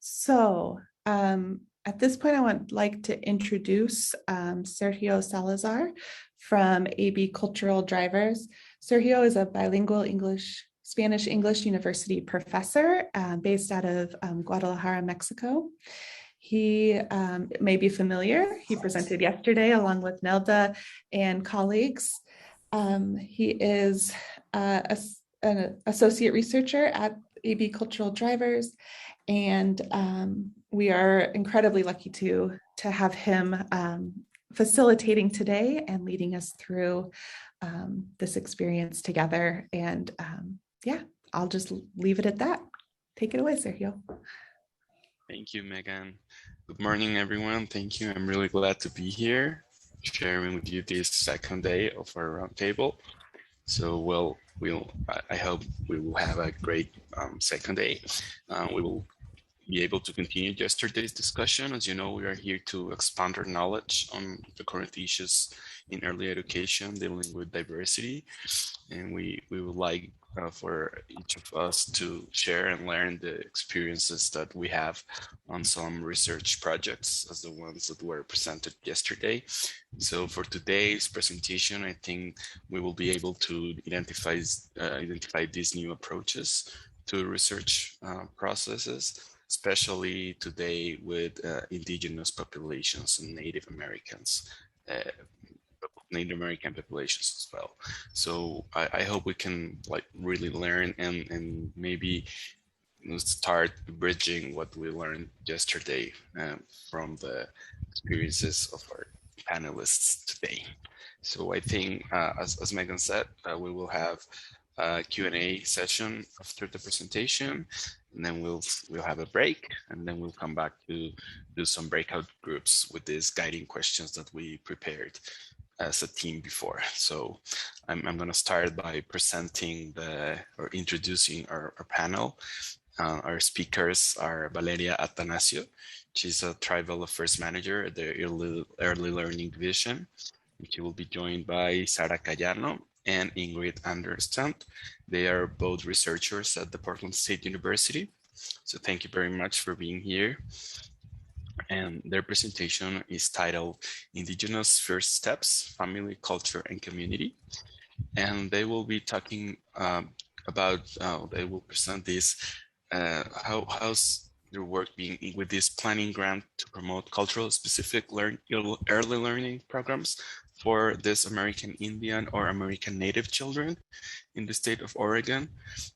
So at this point, I would like to introduce Sergio Salazar from AB Cultural Drivers. Sergio is a bilingual Spanish-English university professor based out of Guadalajara, Mexico. He may be familiar. He presented yesterday along with Nelda and colleagues. He is an associate researcher at AB Cultural Drivers, and we are incredibly lucky to have him facilitating today and leading us through this experience together. And yeah, I'll just leave it at that. Take it away, Sergio. Thank you, Megan. Good morning, everyone. Thank you. I'm really glad to be here, sharing with you this second day of our roundtable. So, I hope we will have a great second day. We will be able to continue yesterday's discussion. As you know, we are here to expand our knowledge on the current issues in early education dealing with diversity. And we would like for each of us to share and learn the experiences that we have on some research projects as the ones that were presented yesterday. So for today's presentation, I think we will be able to identify these new approaches to research processes, especially today with Indigenous populations and Native Americans. Native American populations as well. So I hope we can really learn and maybe start bridging what we learned yesterday from the experiences of our panelists today. So I think, as Megan said, we will have a Q&A session after the presentation, and then we'll have a break, and then we'll come back to do some breakout groups with these guiding questions that we prepared as a team before. So I'm going to start by presenting or introducing our panel. Our speakers are Valeria Atanacio. She's a Tribal Affairs Manager at the Early Learning Division. She will be joined by Sara Koyano and Ingrid Anderson. They are both researchers at the Portland State University. So thank you very much for being here. And their presentation is titled Indigenous First Steps, Family, Culture, and Community. And they will be talking about, they will present this, how's their work being with this planning grant to promote cultural specific early learning programs for this American Indian or American Native children in the state of Oregon.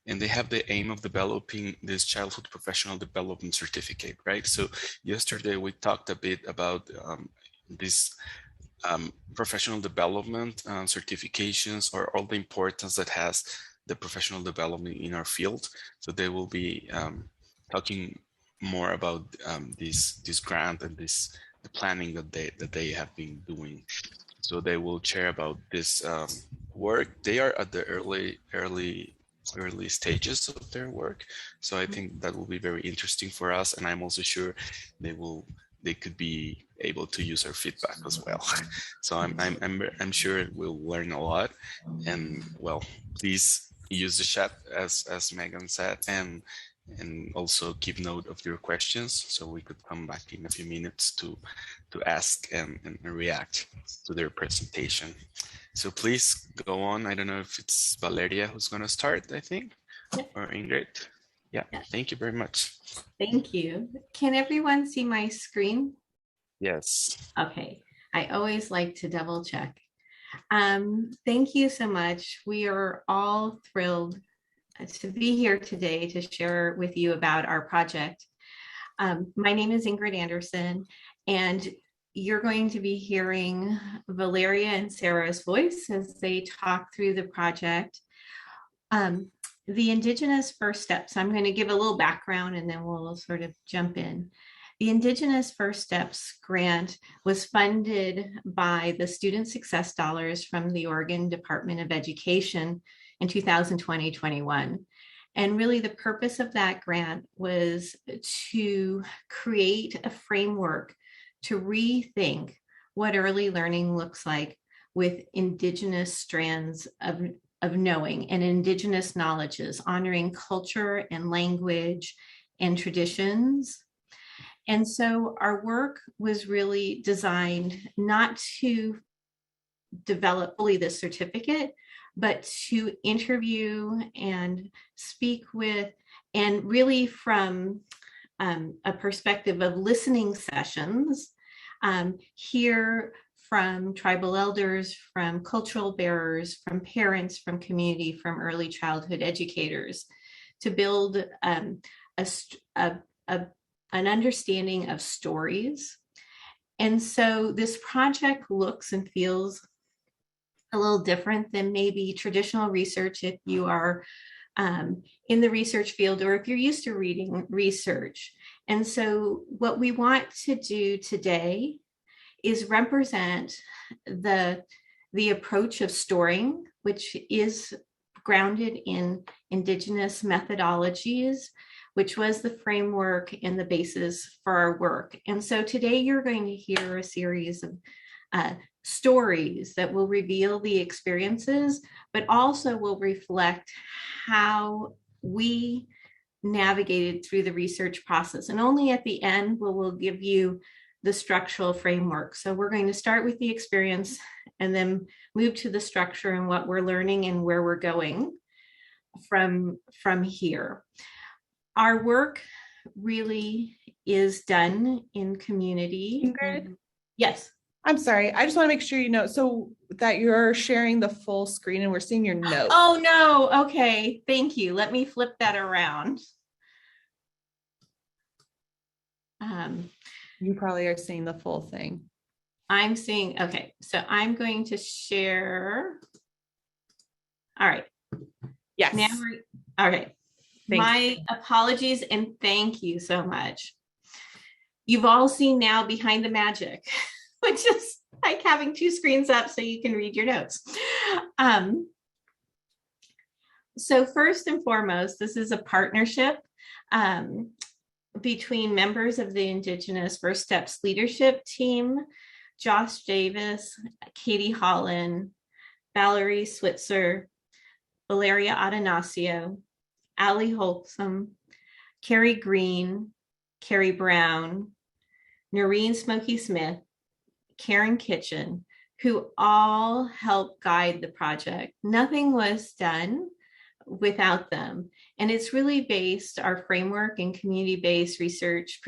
And they have the aim of developing this childhood professional development certificate, right? So yesterday we talked a bit about this professional development certifications, or all the importance that has the professional development in our field. So they will be talking more about this grant and the planning that they have been doing. So they will share about this work. They are at the early stages of their work. So I think that will be very interesting for us. And I'm also sure they could be able to use our feedback as well. So I'm sure we'll learn a lot. And well, please use the chat as Megan said, and also keep note of your questions so we could come back in a few minutes to ask and react to their presentation. So please go on. I don't know if it's Valeria who's going to start, I think, or Ingrid. Yeah, thank you very much. Thank you. Can everyone see my screen? Yes. Okay. I always like to double check. Thank you so much. We are all thrilled to be here today to share with you about our project. My name is Ingrid Anderson, and you're going to be hearing Valeria and Sara's voice as they talk through the project. The Indigenous First Steps, I'm going to give a little background and then we'll sort of jump in. The Indigenous First Steps grant was funded by the Student Success Dollars from the Oregon Department of Education in 2020-21. And really the purpose of that grant was to create a framework to rethink what early learning looks like with Indigenous strands of knowing and Indigenous knowledges, honoring culture and language and traditions. And so our work was really designed not to develop fully the certificate, but to interview and speak with, and really from a perspective of listening sessions, hear from tribal elders, from cultural bearers, from parents, from community, from early childhood educators, to build an understanding of stories. And so this project looks and feels a little different than maybe traditional research if you are in the research field, or if you're used to reading research. And so what we want to do today is represent the approach of storing, which is grounded in Indigenous methodologies, which was the framework and the basis for our work. And so today you're going to hear a series of stories that will reveal the experiences, but also will reflect how we navigated through the research process. And only at the end we'll give you the structural framework. So we're going to start with the experience and then move to the structure and what we're learning and where we're going from here. Our work really is done in community. Ingrid? Yes. I'm sorry. I just want to make sure you know so that you're sharing the full screen and we're seeing your notes. Oh, no. Okay. Thank you. Let me flip that around. You probably are seeing the full thing. I'm seeing, okay. So I'm going to share. All right. Yes. Now all right. Thanks. My apologies and thank you so much. You've all seen now Behind the Magic, which is like having two screens up so you can read your notes. So first and foremost, this is a partnership between members of the Indigenous First Steps leadership team, Josh Davis, Katie Holland, Valerie Switzer, Valeria Atanacio, Allie Holcomb, Carrie Green, Carrie Brown, Noreen Smokey Smith, Karen Kitchen, who all helped guide the project. Nothing was done without them. And it's really based our framework in community-based research,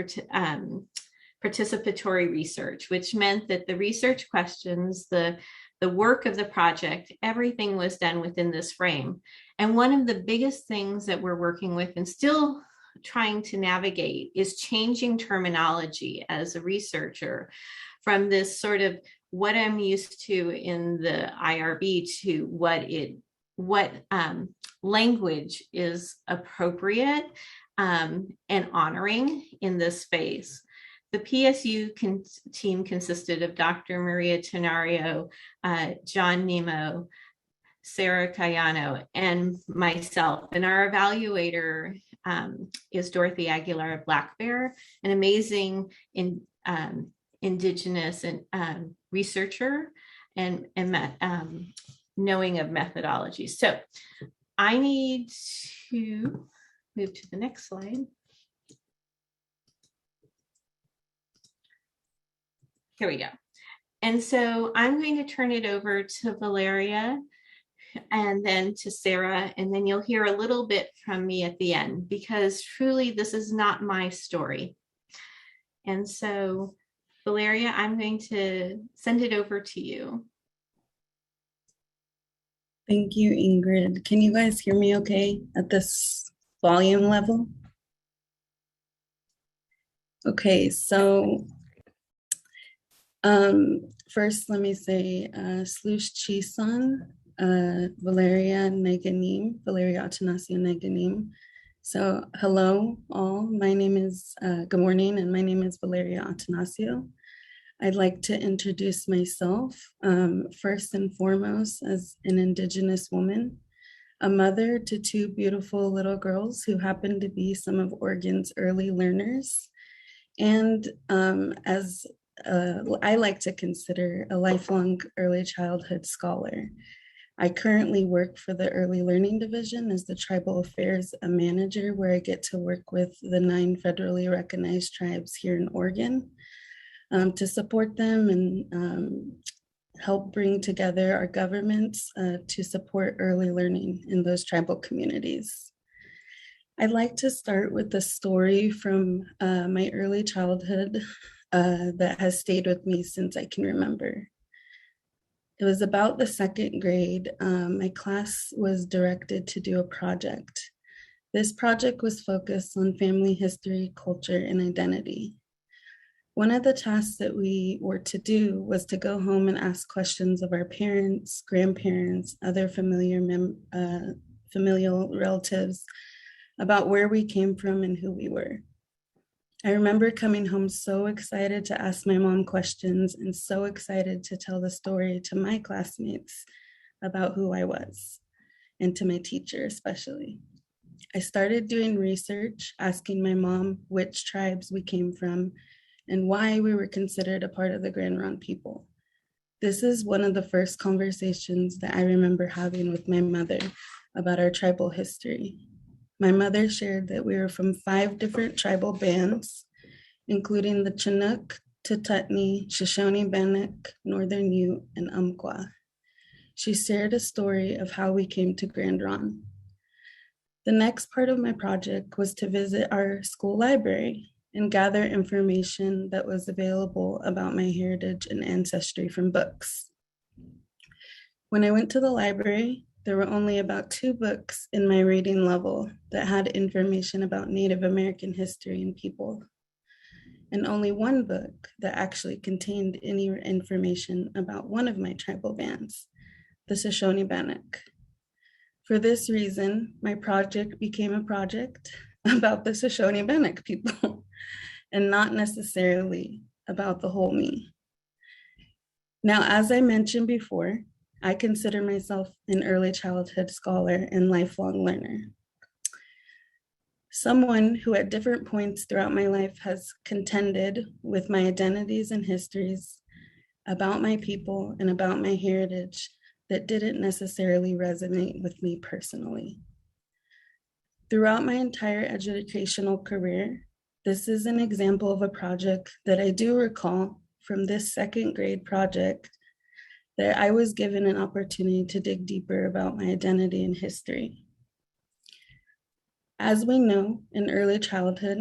participatory research, which meant that the research questions, the work of the project, everything was done within this frame. And one of the biggest things that we're working with and still trying to navigate is changing terminology as a researcher from this sort of what I'm used to in the IRB to what language is appropriate and honoring in this space. The PSU team consisted of Dr. Maria Tenario, John Nemo, Sara Koyano, and myself. And our evaluator is Dorothy Aguilar of Black Bear, an amazing Indigenous and researcher and knowing of methodology. So I need to move to the next slide. Here we go. And so I'm going to turn it over to Valeria and then to Sara, and then you'll hear a little bit from me at the end, because truly this is not my story. And so Valeria, I'm going to send it over to you. Thank you, Ingrid. Can you guys hear me okay at this volume level? Okay, so first let me say Slush Chisan, Valeria Neganim, Valeria Atanacio Neganim. So hello all, my name is, good morning, and my name is Valeria Atanacio. I'd like to introduce myself first and foremost as an Indigenous woman, a mother to two beautiful little girls who happen to be some of Oregon's early learners, and as I like to consider a lifelong early childhood scholar. I currently work for the Early Learning Division as the Tribal Affairs Manager, where I get to work with the 9 federally recognized tribes here in Oregon to support them and help bring together our governments to support early learning in those tribal communities. I'd like to start with a story from my early childhood that has stayed with me since I can remember. It was about the 2nd grade. My class was directed to do a project. This project was focused on family history, culture, and identity. One of the tasks that we were to do was to go home and ask questions of our parents, grandparents, other familial relatives about where we came from and who we were. I remember coming home so excited to ask my mom questions and so excited to tell the story to my classmates about who I was and to my teacher especially. I started doing research, asking my mom which tribes we came from and why we were considered a part of the Grand Ronde people. This is one of the first conversations that I remember having with my mother about our tribal history. My mother shared that we were from 5 different tribal bands, including the Chinook, Tututni, Shoshone Bannock, Northern Ute, and Umpqua. She shared a story of how we came to Grand Ronde. The next part of my project was to visit our school library and gather information that was available about my heritage and ancestry from books. When I went to the library, there were only about 2 books in my reading level that had information about Native American history and people, and only 1 book that actually contained any information about one of my tribal bands, the Shoshone Bannock. For this reason, my project became a project about the Shoshone Bannock people and not necessarily about the whole me. Now, as I mentioned before, I consider myself an early childhood scholar and lifelong learner. Someone who at different points throughout my life has contended with my identities and histories about my people and about my heritage that didn't necessarily resonate with me personally. Throughout my entire educational career, this is an example of a project that I do recall from this 2nd grade project that I was given an opportunity to dig deeper about my identity and history. As we know, in early childhood,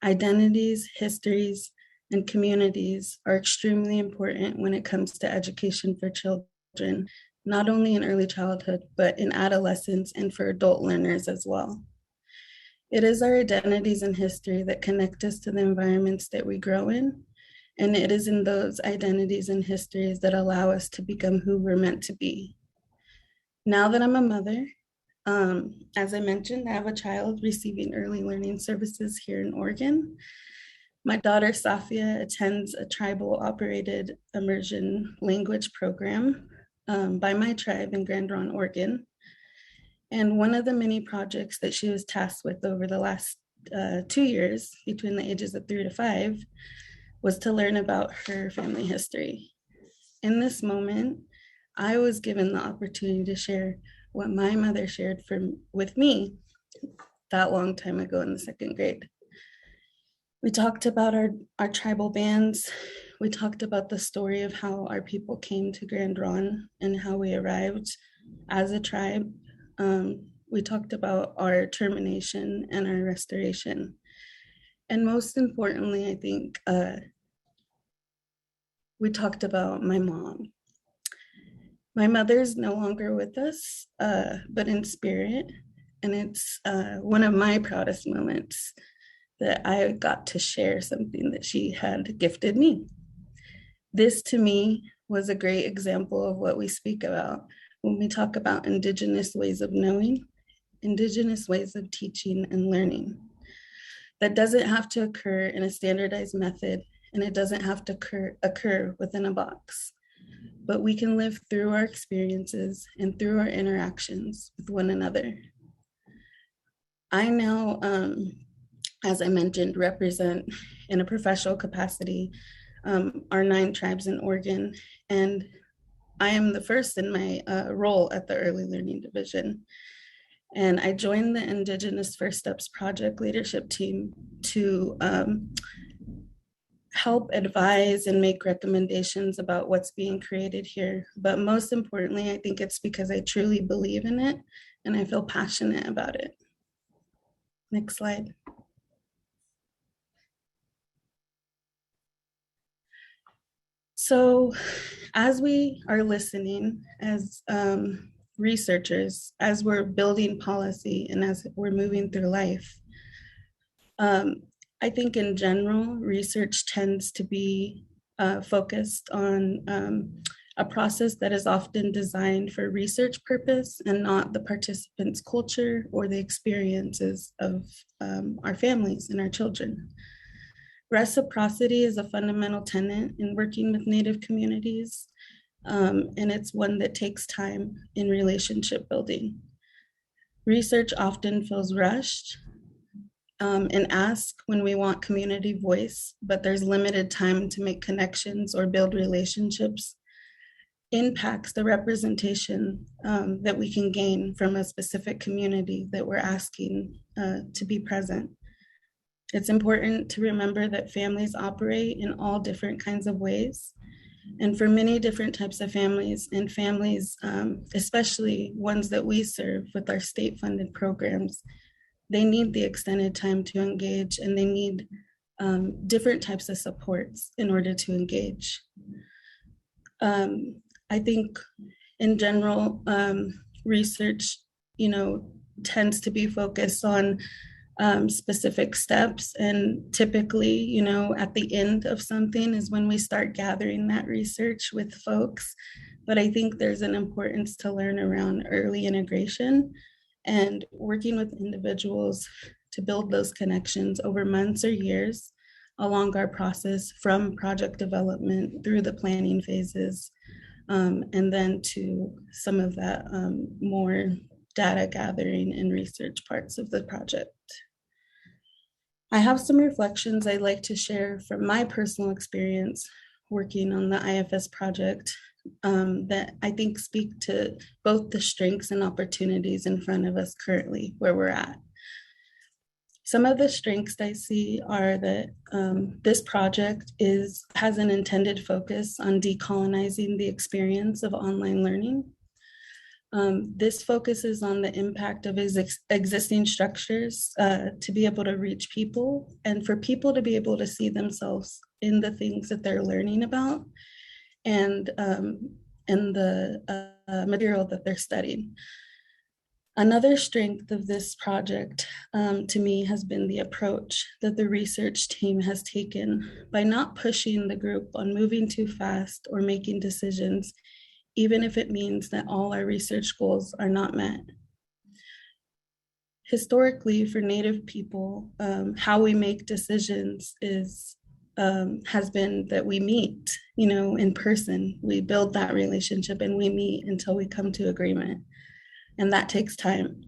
identities, histories, and communities are extremely important when it comes to education for children, not only in early childhood, but in adolescence and for adult learners as well. It is our identities and history that connect us to the environments that we grow in, and it is in those identities and histories that allow us to become who we're meant to be. Now that I'm a mother, as I mentioned, I have a child receiving early learning services here in Oregon. My daughter, Safia, attends a tribal operated immersion language program by my tribe in Grand Ronde, Oregon. And one of the many projects that she was tasked with over the last 2 years, between the ages of 3 to 5, was to learn about her family history. In this moment, I was given the opportunity to share what my mother shared with me that long time ago in the 2nd grade. We talked about our tribal bands. We talked about the story of how our people came to Grand Ronde and how we arrived as a tribe. We talked about our termination and our restoration. And most importantly, I think we talked about my mom. My mother's no longer with us, but in spirit. And it's one of my proudest moments that I got to share something that she had gifted me. This to me was a great example of what we speak about when we talk about Indigenous ways of knowing, Indigenous ways of teaching and learning. That doesn't have to occur in a standardized method, and it doesn't have to occur within a box. But we can live through our experiences and through our interactions with one another. I now, as I mentioned, represent in a professional capacity our 9 tribes in Oregon. And I am the first in my role at the Early Learning Division. And I joined the Indigenous First Steps Project leadership team to help advise and make recommendations about what's being created here. But most importantly, I think it's because I truly believe in it and I feel passionate about it. Next slide. So as we are listening, as researchers, as we're building policy and as we're moving through life, I think in general, research tends to be focused on a process that is often designed for research purpose and not the participants' culture or the experiences of our families and our children. Reciprocity is a fundamental tenet in working with Native communities, and it's one that takes time in relationship building. Research often feels rushed and ask when we want community voice, but there's limited time to make connections or build relationships, impacts the representation that we can gain from a specific community that we're asking to be present. It's important to remember that families operate in all different kinds of ways. And for many different types of families, and families, especially ones that we serve with our state-funded programs, they need the extended time to engage, and they need different types of supports in order to engage. I think in general, research, tends to be focused on specific steps, and typically, at the end of something is when we start gathering that research with folks. But I think there's an importance to learn around early integration and working with individuals to build those connections over months or years along our process, from project development through the planning phases, and then to some of that more data gathering and research parts of the project. I have some reflections I'd like to share from my personal experience working on the IFS project that I think speak to both the strengths and opportunities in front of us currently where we're at. Some of the strengths I see are that this project has an intended focus on decolonizing the experience of online learning. This focuses on the impact of existing structures to be able to reach people, and for people to be able to see themselves in the things that they're learning about and the material that they're studying. Another strength of this project to me has been the approach that the research team has taken by not pushing the group on moving too fast or making decisions, even if it means that all our research goals are not met. Historically, for Native people, how we make decisions has been that we meet, in person. We build that relationship and we meet until we come to agreement. And that takes time.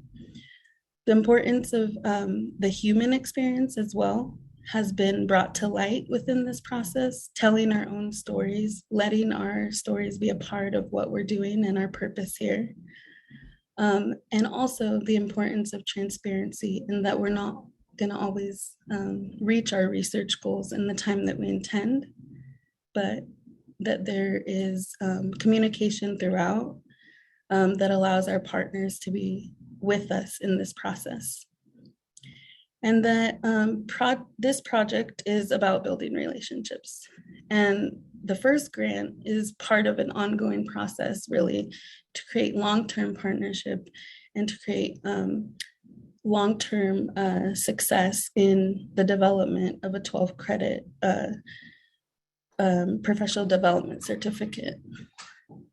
The importance of the human experience as well has been brought to light within this process, telling our own stories, letting our stories be a part of what we're doing and our purpose here. And also the importance of transparency, and that we're not going to always reach our research goals in the time that we intend, but that there is communication throughout that allows our partners to be with us in this process. And that this project is about building relationships. And the first grant is part of an ongoing process, really, to create long-term partnership and to create long-term success in the development of a 12-credit professional development certificate.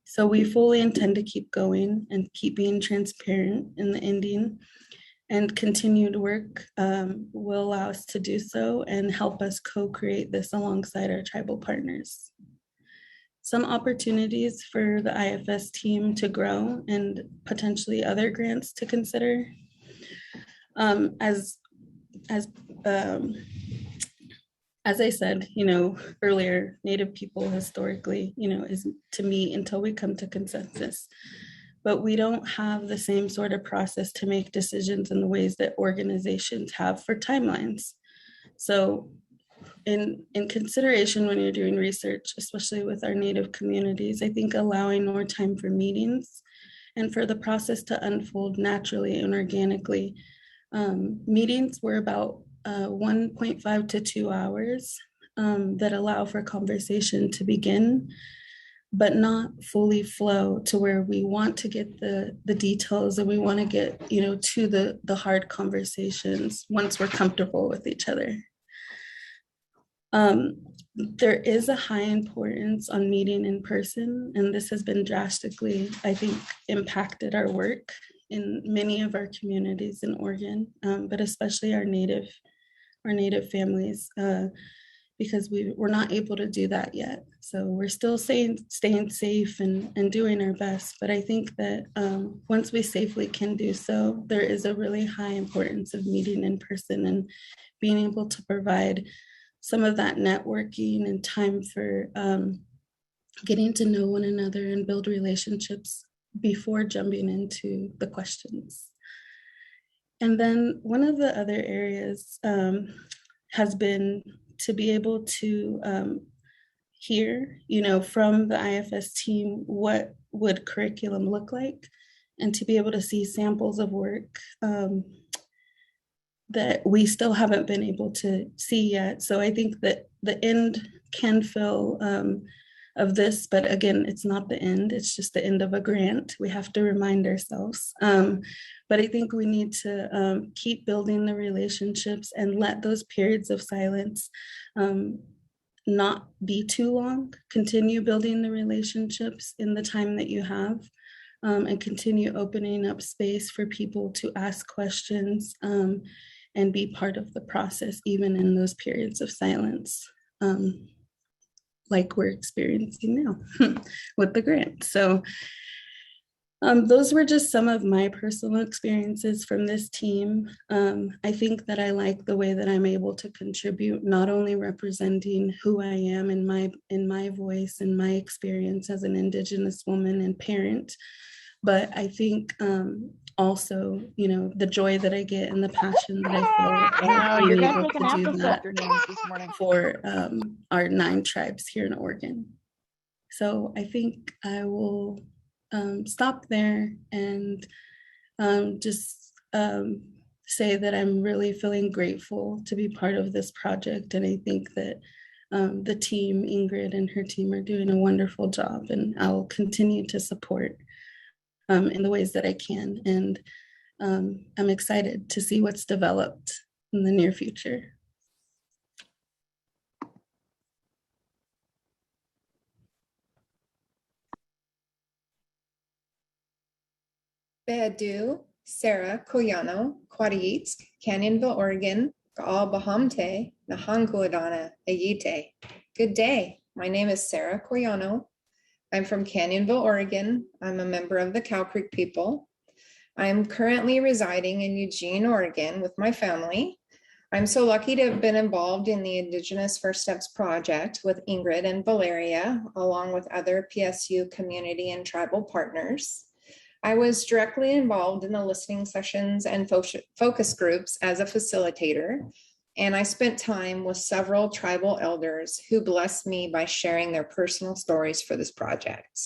So we fully intend to keep going and keep being transparent in the ending, and continued work will allow us to do so and help us co-create this alongside our tribal partners. Some opportunities for the IFS team to grow and potentially other grants to consider. As as I said, earlier, Native people historically, is to meet until we come to consensus. But we don't have the same sort of process to make decisions in the ways that organizations have for timelines. So in consideration when you're doing research, especially with our Native communities, I think allowing more time for meetings and for the process to unfold naturally and organically. Meetings were about 1.5 to 2 hours that allow for conversation to begin, but not fully flow to where we want to get the details and we want to get, to the hard conversations once we're comfortable with each other. There is a high importance on meeting in person, and this has been drastically, I think, impacted our work in many of our communities in Oregon, but especially our Native families, because we're not able to do that yet. So we're still staying safe and doing our best. But I think that once we safely can do so, there is a really high importance of meeting in person and being able to provide some of that networking and time for getting to know one another and build relationships before jumping into the questions. And then one of the other areas has been to be able to hear, from the IFS team, what would curriculum look like, and to be able to see samples of work that we still haven't been able to see yet. So I think that the end can feel of this, but again, it's not the end, it's just the end of a grant. We have to remind ourselves. But I think we need to keep building the relationships and let those periods of silence not be too long. Continue building the relationships in the time that you have, and continue opening up space for people to ask questions and be part of the process, even in those periods of silence, like we're experiencing now with the grant. So those were just some of my personal experiences from this team. I think that I like the way that I'm able to contribute, not only representing who I am in my voice and my experience as an Indigenous woman and parent, but I think also, the joy that I get and the passion that I feel being able to do that for our 9 tribes here in Oregon. So I think I will stop there and just say that I'm really feeling grateful to be part of this project. And I think that the team, Ingrid and her team, are doing a wonderful job, and I'll continue to support in the ways that I can. And I'm excited to see what's developed in the near future. Beadu, Sara, Koyano, Quadiitsk, Canyonville, Oregon, Gaal Bahamte, Nahanguadana, Ayite. Good day. My name is Sara Koyano. I'm from Canyonville, Oregon. I'm a member of the Cow Creek people. I'm currently residing in Eugene, Oregon with my family. I'm so lucky to have been involved in the Indigenous First Steps project with Ingrid and Valeria, along with other PSU community and tribal partners. I was directly involved in the listening sessions and focus groups as a facilitator, and I spent time with several tribal elders who blessed me by sharing their personal stories for this project.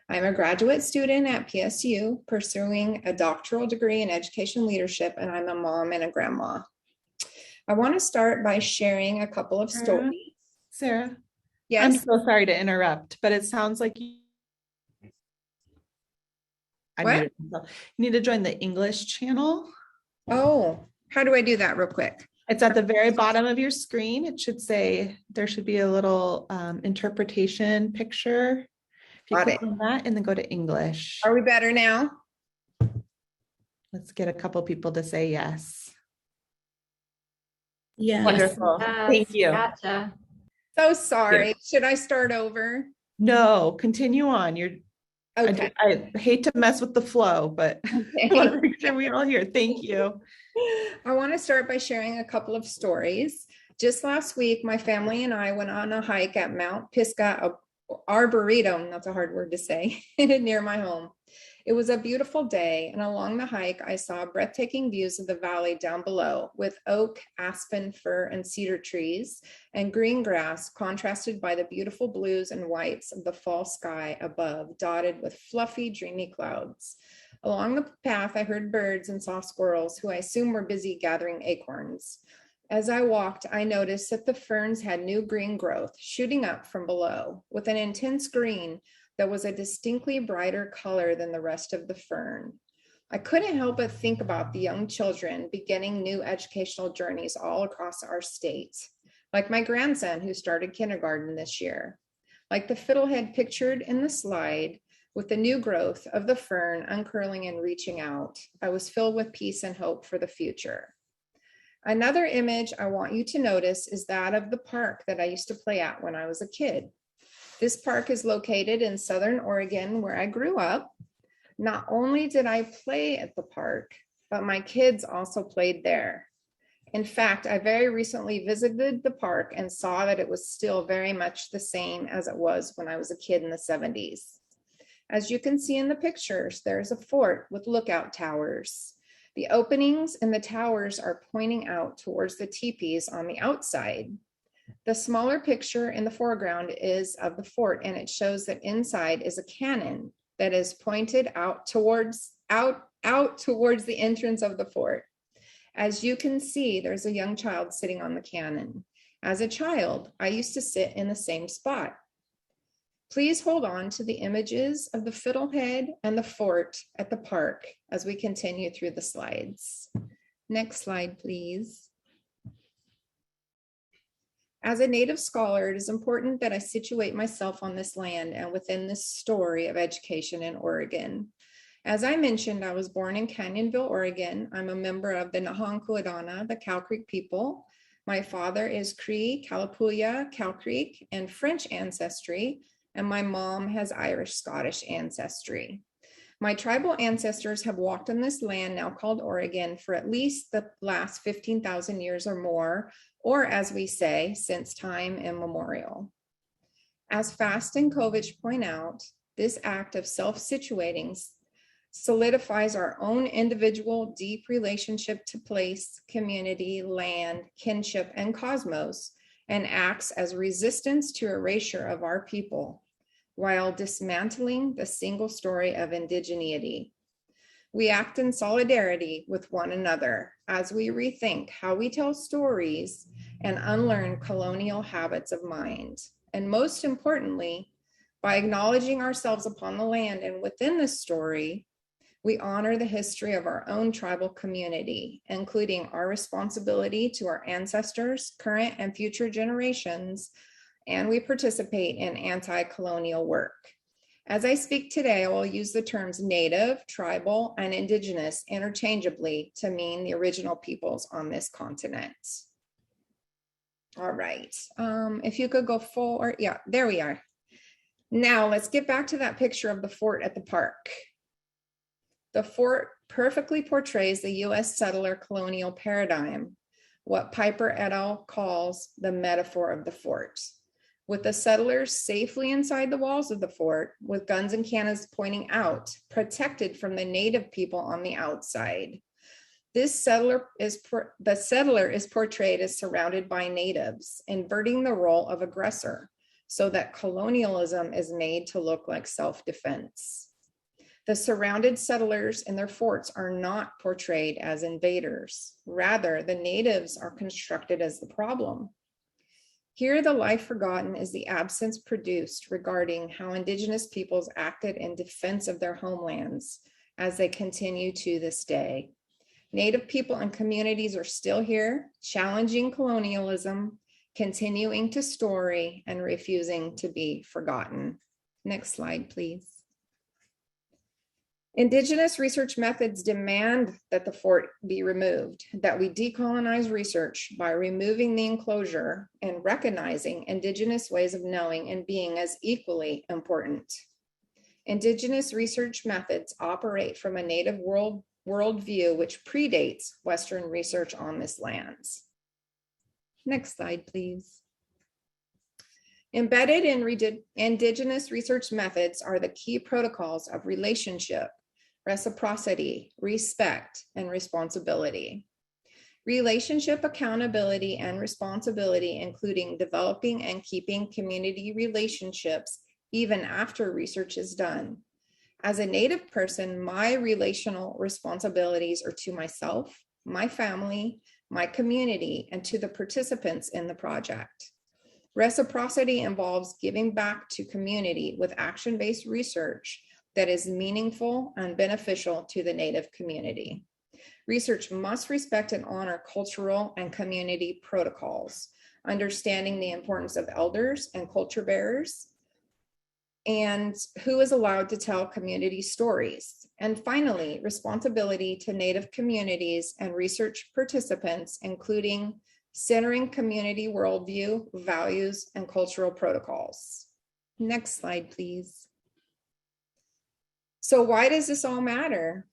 I'm a graduate student at PSU pursuing a doctoral degree in education leadership, and I'm a mom and a grandma. I want to start by sharing a couple of stories. Sara, yes. I'm so sorry to interrupt, but it sounds like you need to join the English channel. Oh, how do I do that real quick? It's at the very bottom of your screen. It should say, there should be a little interpretation picture. If you click on that and then go to English. Are we better now? Let's get a couple people to say yes. Yeah. Wonderful. Thank you. Gotcha. So sorry. Should I start over? No, continue on. Okay. I hate to mess with the flow, but I want to make sure we all hear. Thank you. I want to start by sharing a couple of stories. Just last week, my family and I went on a hike at Mount Pisgah Arboretum, that's a hard word to say, near my home. It was a beautiful day, and along the hike, I saw breathtaking views of the valley down below with oak, aspen, fir, and cedar trees and green grass contrasted by the beautiful blues and whites of the fall sky above, dotted with fluffy, dreamy clouds. Along the path, I heard birds and saw squirrels, who I assume were busy gathering acorns. As I walked, I noticed that the ferns had new green growth shooting up from below with an intense green that was a distinctly brighter color than the rest of the fern. I couldn't help but think about the young children beginning new educational journeys all across our state, like my grandson who started kindergarten this year. Like the fiddlehead pictured in the slide, with the new growth of the fern uncurling and reaching out, I was filled with peace and hope for the future. Another image I want you to notice is that of the park that I used to play at when I was a kid. This park is located in Southern Oregon, where I grew up. Not only did I play at the park, but my kids also played there. In fact, I very recently visited the park and saw that it was still very much the same as it was when I was a kid in the 70s. As you can see in the pictures, there's a fort with lookout towers. The openings in the towers are pointing out towards the teepees on the outside. The smaller picture in the foreground is of the fort, and it shows that inside is a cannon that is pointed out towards the entrance of the fort. As you can see, there's a young child sitting on the cannon. As a child, I used to sit in the same spot. Please hold on to the images of the fiddlehead and the fort at the park as we continue through the slides. Next slide, please. As a Native scholar, it is important that I situate myself on this land and within this story of education in Oregon. As I mentioned, I was born in Canyonville, Oregon. I'm a member of the Nahankuadana, the Cow Creek people. My father is Cree, Kalapuya, Cow Creek, and French ancestry, and my mom has Irish-Scottish ancestry. My tribal ancestors have walked on this land now called Oregon for at least the last 15,000 years or more, or as we say, since time immemorial. As Fast and Kovich point out, this act of self-situating solidifies our own individual deep relationship to place, community, land, kinship, and cosmos, and acts as resistance to erasure of our people, while dismantling the single story of indigeneity. We act in solidarity with one another as we rethink how we tell stories and unlearn colonial habits of mind. And most importantly, by acknowledging ourselves upon the land and within the story, we honor the history of our own tribal community, including our responsibility to our ancestors, current and future generations, and we participate in anti-colonial work. As I speak today, I will use the terms Native, Tribal, and Indigenous interchangeably to mean the original peoples on this continent. All right, if you could go forward, yeah, there we are. Now let's get back to that picture of the fort at the park. The fort perfectly portrays the US settler colonial paradigm, what Piper et al. Calls the metaphor of the fort. With the settlers safely inside the walls of the fort, with guns and cannons pointing out, protected from the native people on the outside. The settler is portrayed as surrounded by natives, inverting the role of aggressor, so that colonialism is made to look like self-defense. The surrounded settlers in their forts are not portrayed as invaders. Rather, the natives are constructed as the problem. Here, the life forgotten is the absence produced regarding how Indigenous peoples acted in defense of their homelands as they continue to this day. Native people and communities are still here, challenging colonialism, continuing to story, and refusing to be forgotten. Next slide, please. Indigenous research methods demand that the fort be removed, that we decolonize research by removing the enclosure and recognizing Indigenous ways of knowing and being as equally important. Indigenous research methods operate from a Native worldview which predates Western research on this lands. Next slide, please. Embedded in Indigenous research methods are the key protocols of relationship, reciprocity, respect, and responsibility. Relationship accountability and responsibility, including developing and keeping community relationships even after research is done. As a Native person, my relational responsibilities are to myself, my family, my community, and to the participants in the project. Reciprocity involves giving back to community with action-based research that is meaningful and beneficial to the Native community. Research must respect and honor cultural and community protocols, understanding the importance of elders and culture bearers, and who is allowed to tell community stories. And finally, responsibility to Native communities and research participants, including centering community worldview, values, and cultural protocols. Next slide, please. So why does this all matter?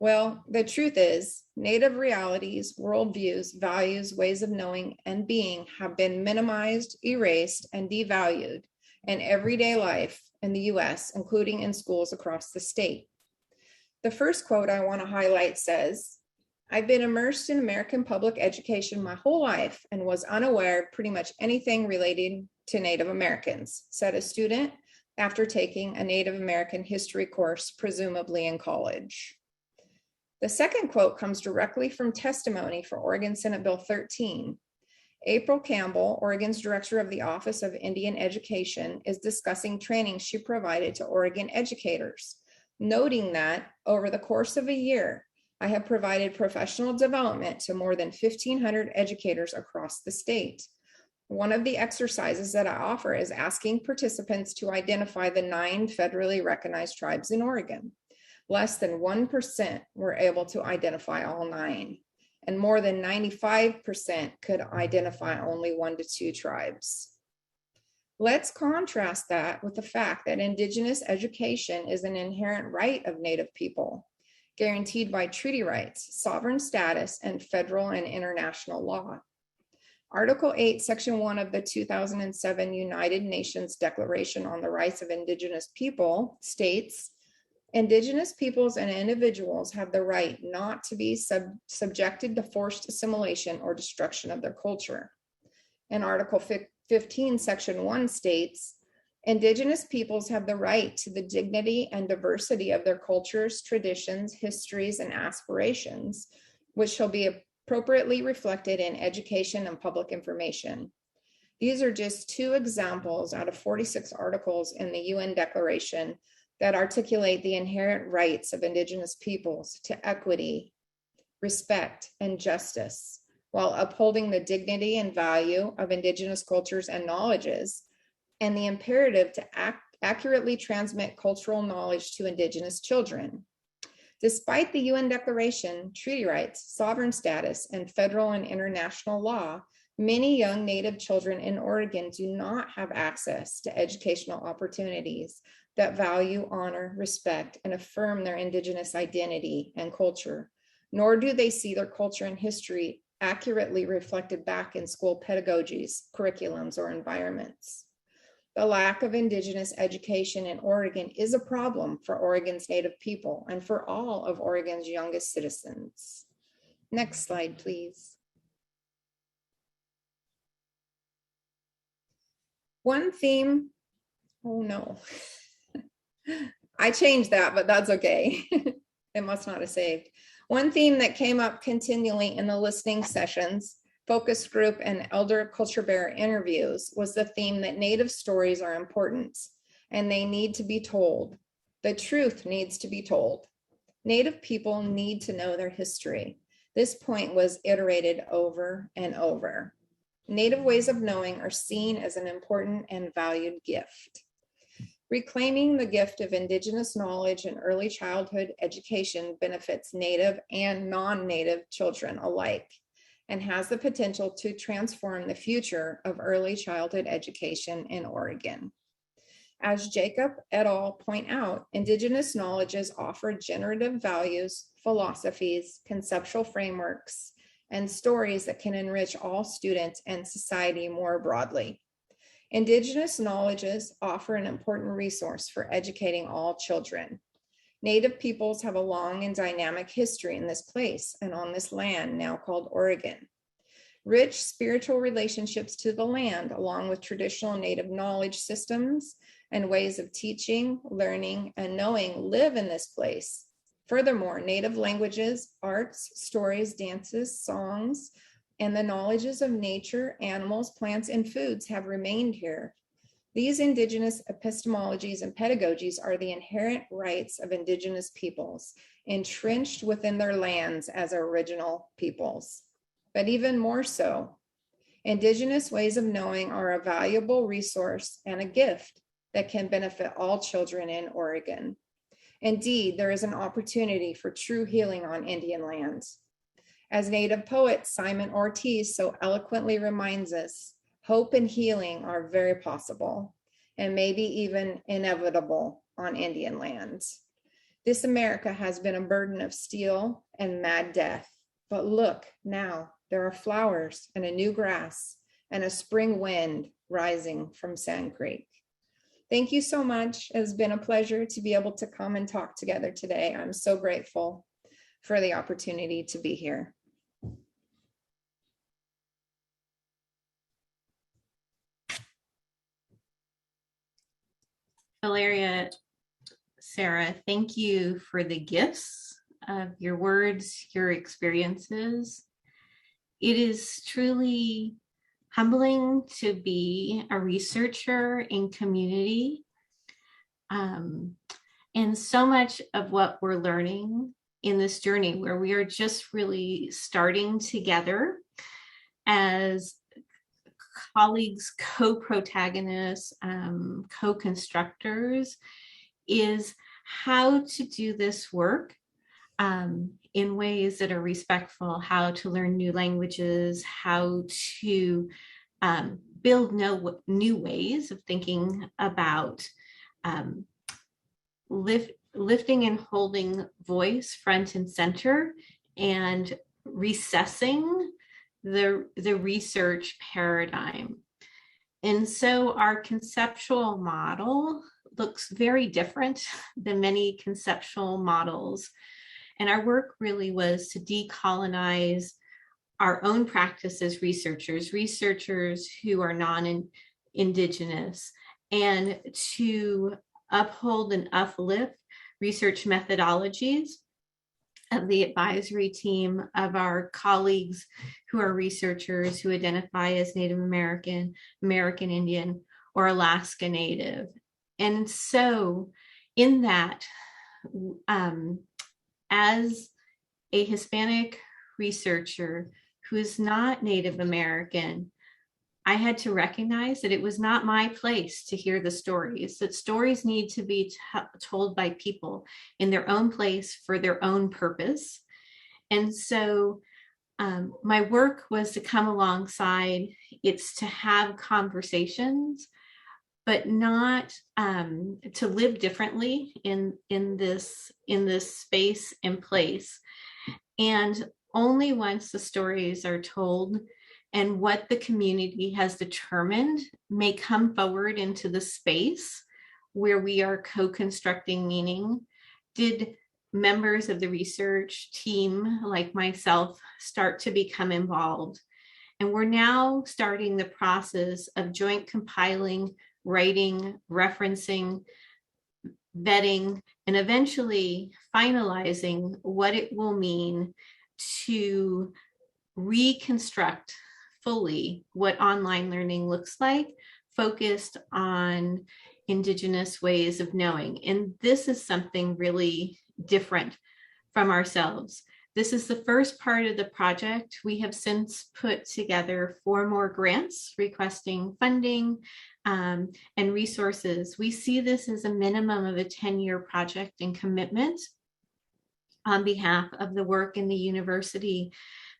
Well, the truth is, Native realities, worldviews, values, ways of knowing and being have been minimized, erased, and devalued in everyday life in the US, including in schools across the state. The first quote I want to highlight says, "I've been immersed in American public education my whole life and was unaware of pretty much anything relating to Native Americans," said a student after taking a Native American history course, presumably in college. The second quote comes directly from testimony for Oregon Senate Bill 13. April Campbell, Oregon's director of the Office of Indian Education, is discussing training she provided to Oregon educators, noting that over the course of a year, I have provided professional development to more than 1,500 educators across the state. One of the exercises that I offer is asking participants to identify the 9 federally recognized tribes in Oregon. Less than 1% were able to identify all 9, and more than 95% could identify only 1 to 2 tribes. Let's contrast that with the fact that Indigenous education is an inherent right of Native people, guaranteed by treaty rights, sovereign status, and federal and international law. Article 8, Section 1 of the 2007 United Nations Declaration on the Rights of Indigenous People states, "Indigenous peoples and individuals have the right not to be subjected to forced assimilation or destruction of their culture." And Article 15, Section 1 states, "Indigenous peoples have the right to the dignity and diversity of their cultures, traditions, histories, and aspirations, which shall be appropriately reflected in education and public information." These are just 2 examples out of 46 articles in the UN Declaration that articulate the inherent rights of Indigenous peoples to equity, respect, and justice, while upholding the dignity and value of Indigenous cultures and knowledges, and the imperative to accurately transmit cultural knowledge to Indigenous children. Despite the UN Declaration, treaty rights, sovereign status, and federal and international law, many young Native children in Oregon do not have access to educational opportunities that value, honor, respect, and affirm their Indigenous identity and culture, nor do they see their culture and history accurately reflected back in school pedagogies, curriculums, or environments. The lack of Indigenous education in Oregon is a problem for Oregon's Native people and for all of Oregon's youngest citizens. Next slide, please. One theme, oh no, I changed that, but that's okay. It must not have saved. One theme that came up continually in the listening sessions, focus group, and elder culture bearer interviews was the theme that Native stories are important and they need to be told. The truth needs to be told. Native people need to know their history. This point was iterated over and over. Native ways of knowing are seen as an important and valued gift. Reclaiming the gift of Indigenous knowledge and early childhood education benefits Native and non-Native children alike and has the potential to transform the future of early childhood education in Oregon. As Jacob et al. Point out, Indigenous knowledges offer generative values, philosophies, conceptual frameworks, and stories that can enrich all students and society more broadly. Indigenous knowledges offer an important resource for educating all children. Native peoples have a long and dynamic history in this place and on this land now called Oregon. Rich spiritual relationships to the land, along with traditional Native knowledge systems and ways of teaching, learning, and knowing live in this place. Furthermore, Native languages, arts, stories, dances, songs, and the knowledges of nature, animals, plants, and foods have remained here. These Indigenous epistemologies and pedagogies are the inherent rights of Indigenous peoples, entrenched within their lands as original peoples. But even more so, Indigenous ways of knowing are a valuable resource and a gift that can benefit all children in Oregon. Indeed, there is an opportunity for true healing on Indian lands. As Native poet Simon Ortiz so eloquently reminds us, hope and healing are very possible and maybe even inevitable on Indian lands. This America has been a burden of steel and mad death, but look now, there are flowers and a new grass and a spring wind rising from Sand Creek. Thank you so much. It has been a pleasure to be able to come and talk together today. I'm so grateful for the opportunity to be here. Valeria, Sara, thank you for the gifts of your words, your experiences. It is truly humbling to be a researcher in community. And so much of what we're learning in this journey, where we are just really starting together as colleagues, co-protagonists, co-constructors, is how to do this work in ways that are respectful, how to learn new languages, how to build new ways of thinking about lifting and holding voice front and center, and recessing the research paradigm. And so our conceptual model looks very different than many conceptual models. And our work really was to decolonize our own practice as researchers who are non-Indigenous, and to uphold and uplift research methodologies of the advisory team of our colleagues who are researchers who identify as Native American, American Indian, or Alaska Native. And so in that, as a Hispanic researcher who is not Native American, I had to recognize that it was not my place to hear the stories, that stories need to be told by people in their own place for their own purpose. And so my work was to come alongside, it's to have conversations, but not to live differently in this space and place. And only once the stories are told and what the community has determined may come forward into the space where we are co-constructing meaning, did members of the research team like myself start to become involved. And we're now starting the process of joint compiling, writing, referencing, vetting, and eventually finalizing what it will mean to reconstruct fully what online learning looks like, focused on Indigenous ways of knowing. And this is something really different from ourselves. This is the first part of the project. We have since put together 4 more grants requesting funding and resources. We see this as a minimum of a 10-year project and commitment on behalf of the work in the university.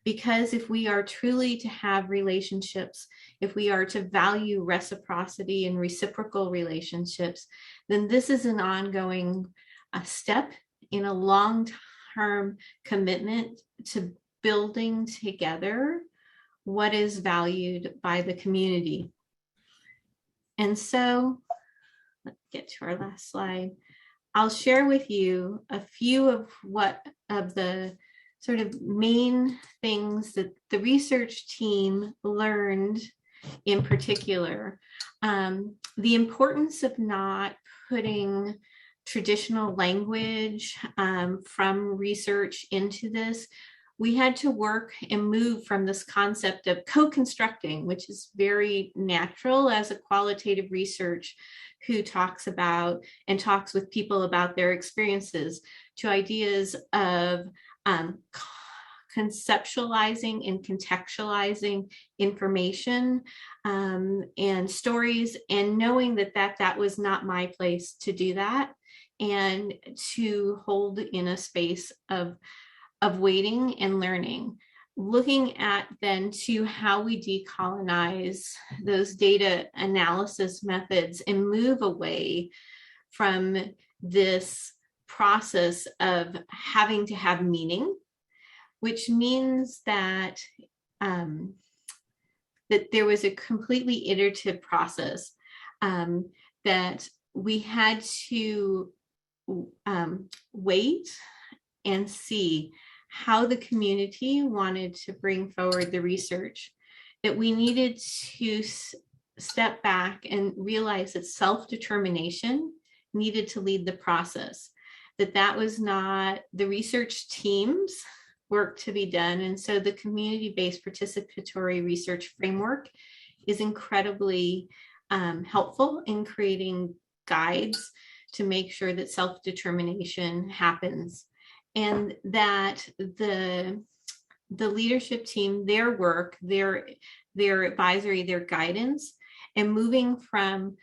Because if we are truly to have relationships, if we are to value reciprocity and reciprocal relationships, then this is an ongoing step in a long-term commitment to building together what is valued by the community. And so let's get to our last slide. I'll share with you a few of the sort of main things that the research team learned in particular. The importance of not putting traditional language from research into this. We had to work and move from this concept of co-constructing, which is very natural as a qualitative research who talks about and talks with people about their experiences, to ideas of conceptualizing and contextualizing information and stories, and knowing that was not my place to do that, and to hold in a space of waiting and learning. Looking at then to how we decolonize those data analysis methods and move away from this process of having to have meaning, which means that that there was a completely iterative process, that we had to wait and see how the community wanted to bring forward the research, that we needed to step back and realize that self-determination needed to lead the process, that was not the research team's work to be done. And so the community-based participatory research framework is incredibly helpful in creating guides to make sure that self-determination happens, and that the leadership team, their work, their advisory, their guidance, and moving from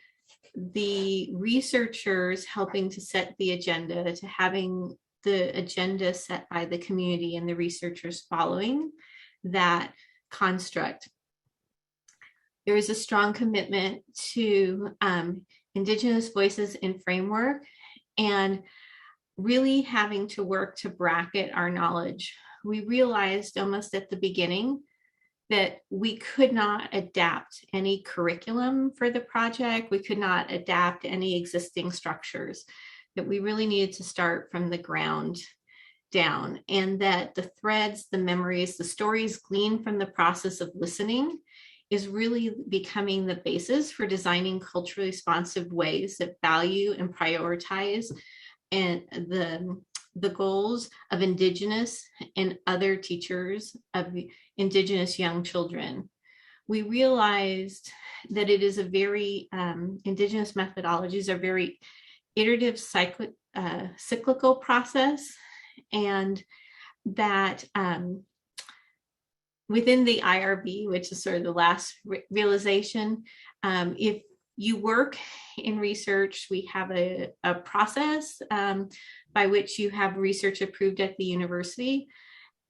the researchers helping to set the agenda to having the agenda set by the community and the researchers following that construct. There is a strong commitment to Indigenous voices in framework, and really having to work to bracket our knowledge. We realized almost at the beginning that we could not adapt any curriculum for the project. We could not adapt any existing structures, that we really needed to start from the ground down, and that the threads, the memories, the stories gleaned from the process of listening is really becoming the basis for designing culturally responsive ways that value and prioritize and the goals of Indigenous and other teachers of Indigenous young children. We realized that it is a very, Indigenous methodologies are very iterative cyclical process, and that within the IRB, which is sort of the last realization, if you work in research, we have a process by which you have research approved at the university.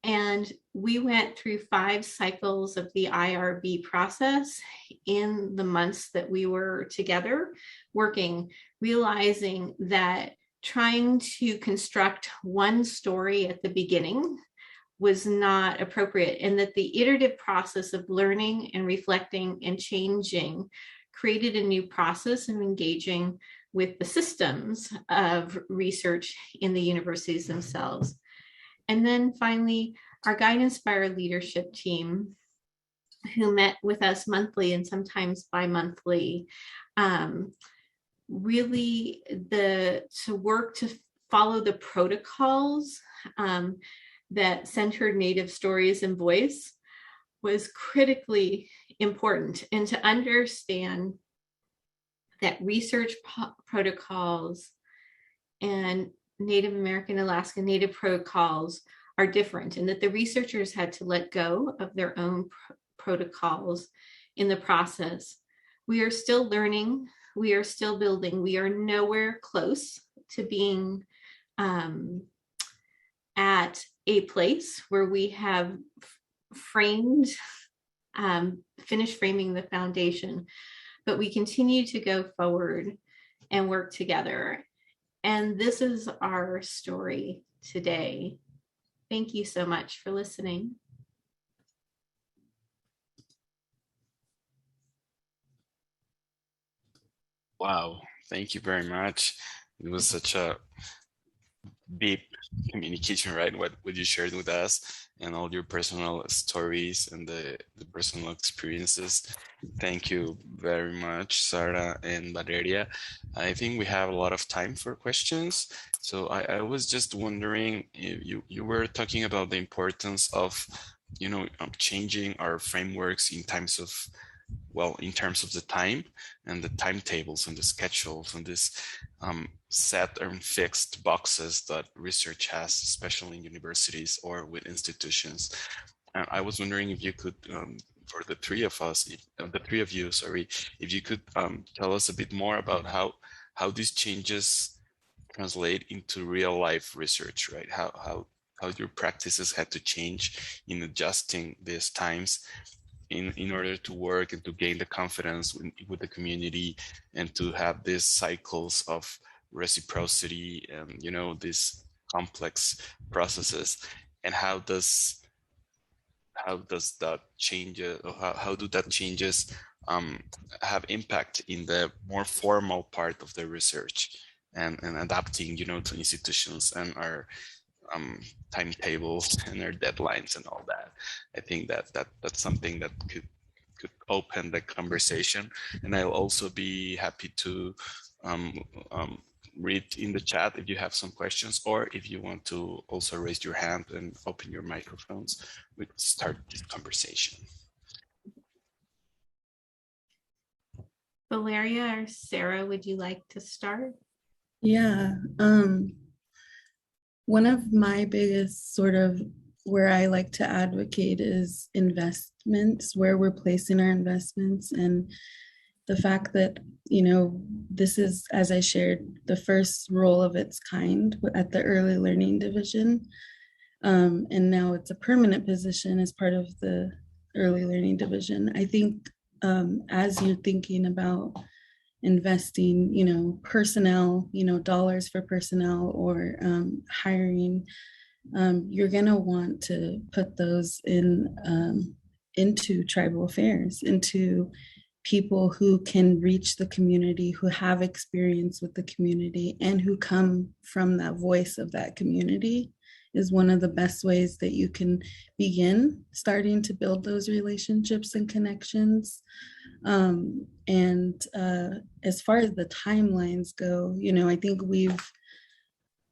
And we went through 5 cycles of the IRB process in the months that we were together working, realizing that trying to construct one story at the beginning was not appropriate, and that the iterative process of learning and reflecting and changing created a new process of engaging with the systems of research in the universities themselves. And then finally, our guidance by our leadership team, who met with us monthly and sometimes bi-monthly, really to work to follow the protocols that centered Native stories and voice was critically important, and to understand that research protocols and Native American, Alaska Native protocols are different, and that the researchers had to let go of their own protocols in the process. We are still learning, we are still building, we are nowhere close to being at a place where we have framed, finished framing the foundation, but we continue to go forward and work together. And this is our story today. Thank you so much for listening. Wow, thank you very much. It was such a deep communication, right? What you shared with us and all your personal stories and the personal experiences. Thank you very much, Sara and Valeria. I think we have a lot of time for questions. So I was just wondering, you were talking about the importance of, changing our frameworks in times of, well, in terms of the time and the timetables and the schedules and this set and fixed boxes that research has, especially in universities or with institutions. I was wondering if you could, for the three of us, the three of you, sorry, if you could tell us a bit more about how these changes translate into real life research, right? How your practices had to change in adjusting these times in order to work and to gain the confidence with the community and to have these cycles of reciprocity and these complex processes. And how does that change, or how do that changes have impact in the more formal part of the research and adapting to institutions and our timetables and our deadlines and all that. I think that's something that could open the conversation. And I'll also be happy to read in the chat if you have some questions, or if you want to also raise your hand and open your microphones, we'll start this conversation. Valeria or Sara, would you like to start? Yeah. One of my biggest sort of where I like to advocate is investments, where we're placing our investments, and the fact that, this is, as I shared, the first role of its kind at the early learning division. And now it's a permanent position as part of the early learning division. I think as you're thinking about investing, personnel, dollars for personnel or hiring, you're going to want to put those into tribal affairs, into people who can reach the community, who have experience with the community, and who come from that voice of that community is one of the best ways that you can begin starting to build those relationships and connections. And as far as the timelines go, I think we've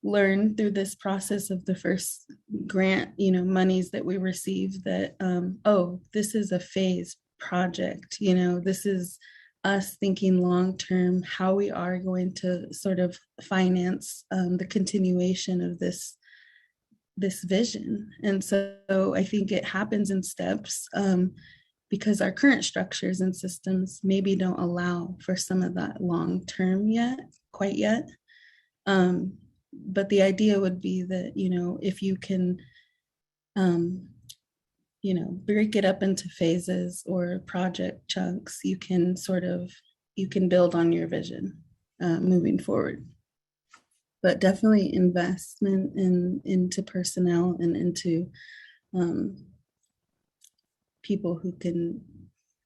learned through this process of the first grant, monies that we receive that, this is a phase project, this is us thinking long-term, how we are going to sort of finance the continuation of this vision. And so I think it happens in steps because our current structures and systems maybe don't allow for some of that long-term quite yet. But the idea would be that, if you can, break it up into phases or project chunks, you can build on your vision moving forward. But definitely investment into personnel and into people who can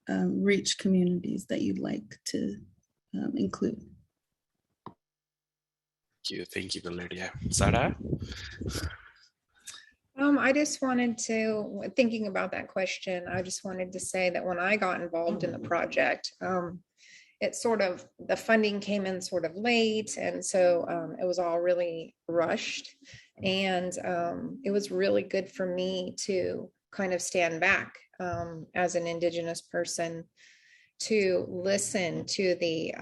reach communities that you'd like to include. Thank you, Valeria. Sara? I just wanted to, thinking about that question, I just wanted to say that when I got involved in the project, it sort of, the funding came in sort of late. And so it was all really rushed. And it was really good for me to kind of stand back as an Indigenous person to listen to the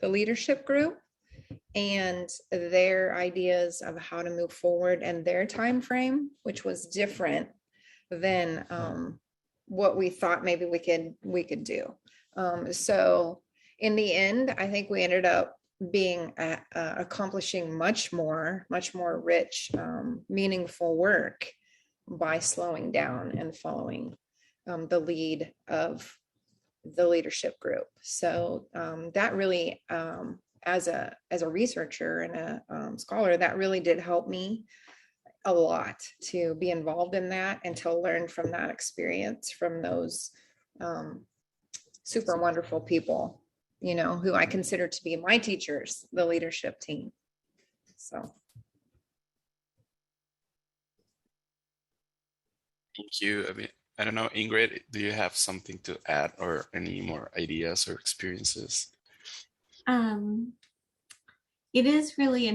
leadership group and their ideas of how to move forward and their time frame, which was different than what we thought maybe we could do. So in the end, I think we ended up being accomplishing much more rich, meaningful work by slowing down and following the lead of the leadership group. So that really, as a researcher and a scholar, that really did help me a lot to be involved in that and to learn from that experience from those super wonderful people, who I consider to be my teachers, the leadership team. So. Thank you. I mean, I don't know, Ingrid, do you have something to add or any more ideas or experiences? It is really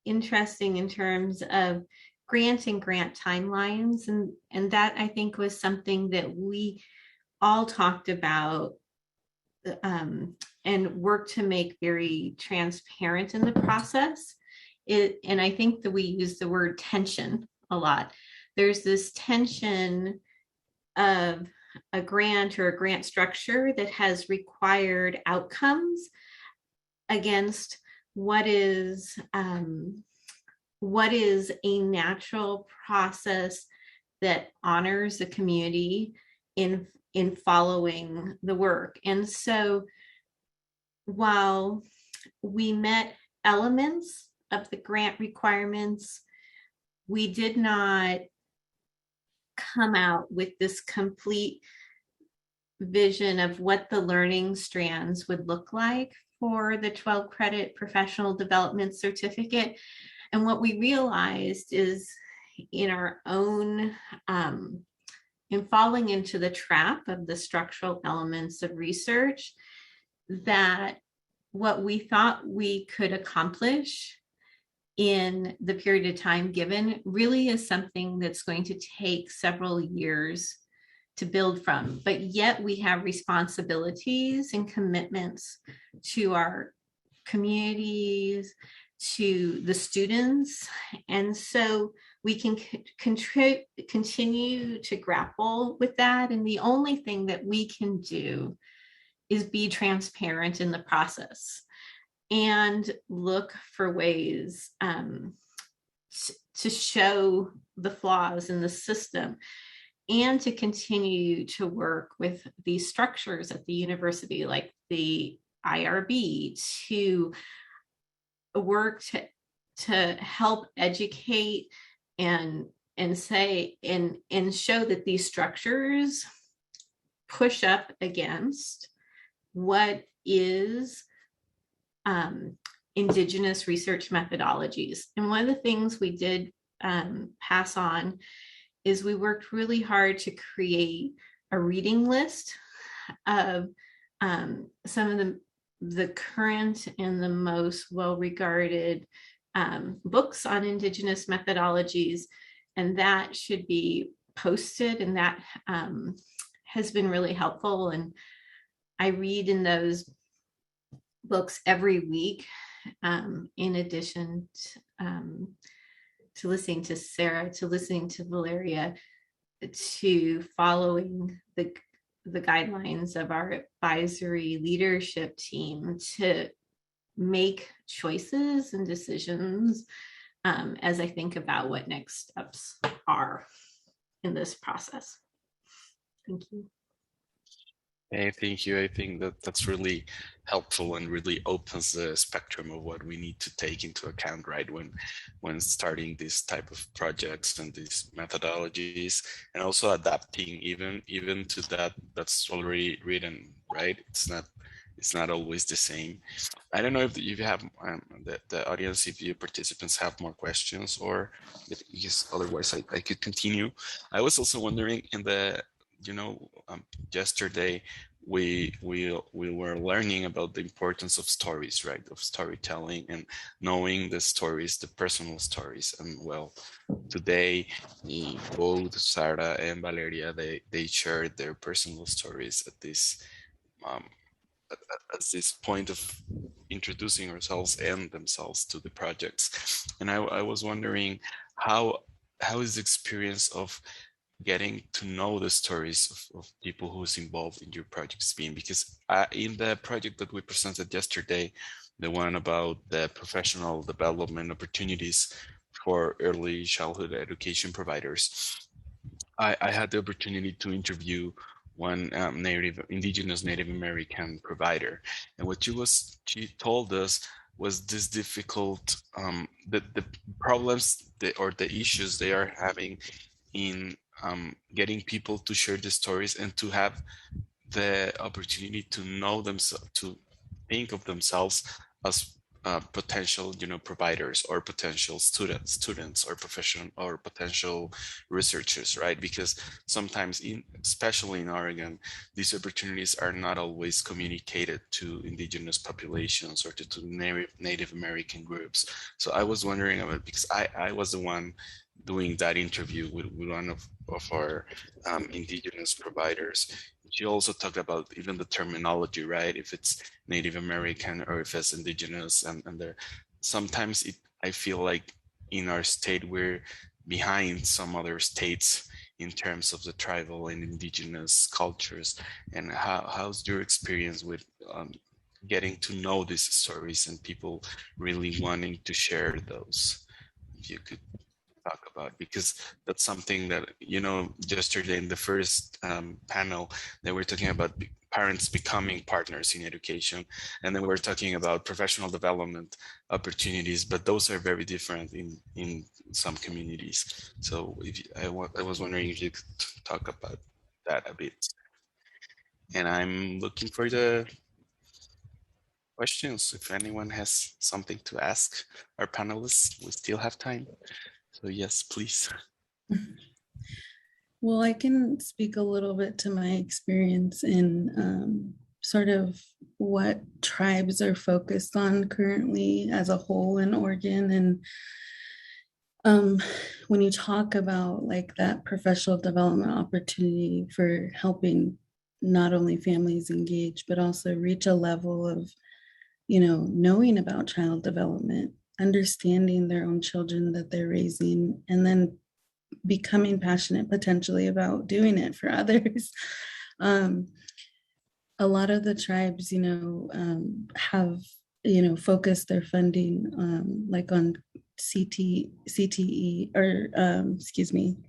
interesting in terms of grant and grant timelines. And that I think was something that we all talked about and worked to make very transparent in the process. And I think that we use the word tension a lot. There's this tension of a grant or a grant structure that has required outcomes against what is a natural process that honors the community in following the work. And so while we met elements of the grant requirements, we did not come out with this complete vision of what the learning strands would look like for the 12 credit professional development certificate. And what we realized is in our own, in falling into the trap of the structural elements of research, that what we thought we could accomplish in the period of time given really is something that's going to take several years to build from, but yet we have responsibilities and commitments to our communities, to the students. And so we can continue to grapple with that. And the only thing that we can do is be transparent in the process and look for ways to show the flaws in the system and to continue to work with these structures at the university, like the IRB, to work to help educate and say and show that these structures push up against what is Indigenous research methodologies. And one of the things we did pass on is we worked really hard to create a reading list of some of the current and the most well-regarded books on Indigenous methodologies, and that should be posted, and that has been really helpful. And I read in those books every week, in addition to listening to Sara, to listening to Valeria, to following the guidelines of our advisory leadership team to make choices and decisions as I think about what next steps are in this process. Thank you. Hey, thank you. I think that that's really helpful and really opens the spectrum of what we need to take into account, right? When starting this type of projects and these methodologies, and also adapting even to that's already written, right? It's not always the same. I don't know if you have the audience, if you participants have more questions, or because otherwise I could continue. I was also wondering in the yesterday we were learning about the importance of stories, right? Of storytelling and knowing the stories, the personal stories. And well, today both Sara and Valeria, they shared their personal stories at this at this point of introducing ourselves and themselves to the projects. And I was wondering how is the experience of getting to know the stories of people who's involved in your projects being, because in the project that we presented yesterday, the one about the professional development opportunities for early childhood education providers, I had the opportunity to interview one Indigenous Native American provider, and what she told us was this difficult the problems or the issues they are having in getting people to share the stories and to have the opportunity to know themselves, to think of themselves as potential, providers or potential students or professional or potential researchers, right? Because sometimes, especially in Oregon, these opportunities are not always communicated to indigenous populations or to Native American groups. So I was wondering about, because I was the one doing that interview with one of our indigenous providers. She also talked about even the terminology, right? If it's Native American or if it's indigenous, and there sometimes I feel like in our state we're behind some other states in terms of the tribal and indigenous cultures. And how's your experience with getting to know these stories and people really wanting to share those? If you could talk about, because that's something that, yesterday in the first panel, they were talking about parents becoming partners in education, and then we were talking about professional development opportunities, but those are very different in some communities. So I was wondering if you could talk about that a bit. And I'm looking for the questions if anyone has something to ask our panelists. We still have time. So yes, please. Well, I can speak a little bit to my experience in sort of what tribes are focused on currently as a whole in Oregon. And when you talk about like that professional development opportunity for helping not only families engage, but also reach a level of, knowing about child development, understanding their own children that they're raising, and then becoming passionate potentially about doing it for others. A lot of the tribes, have, focused their funding like on CTE or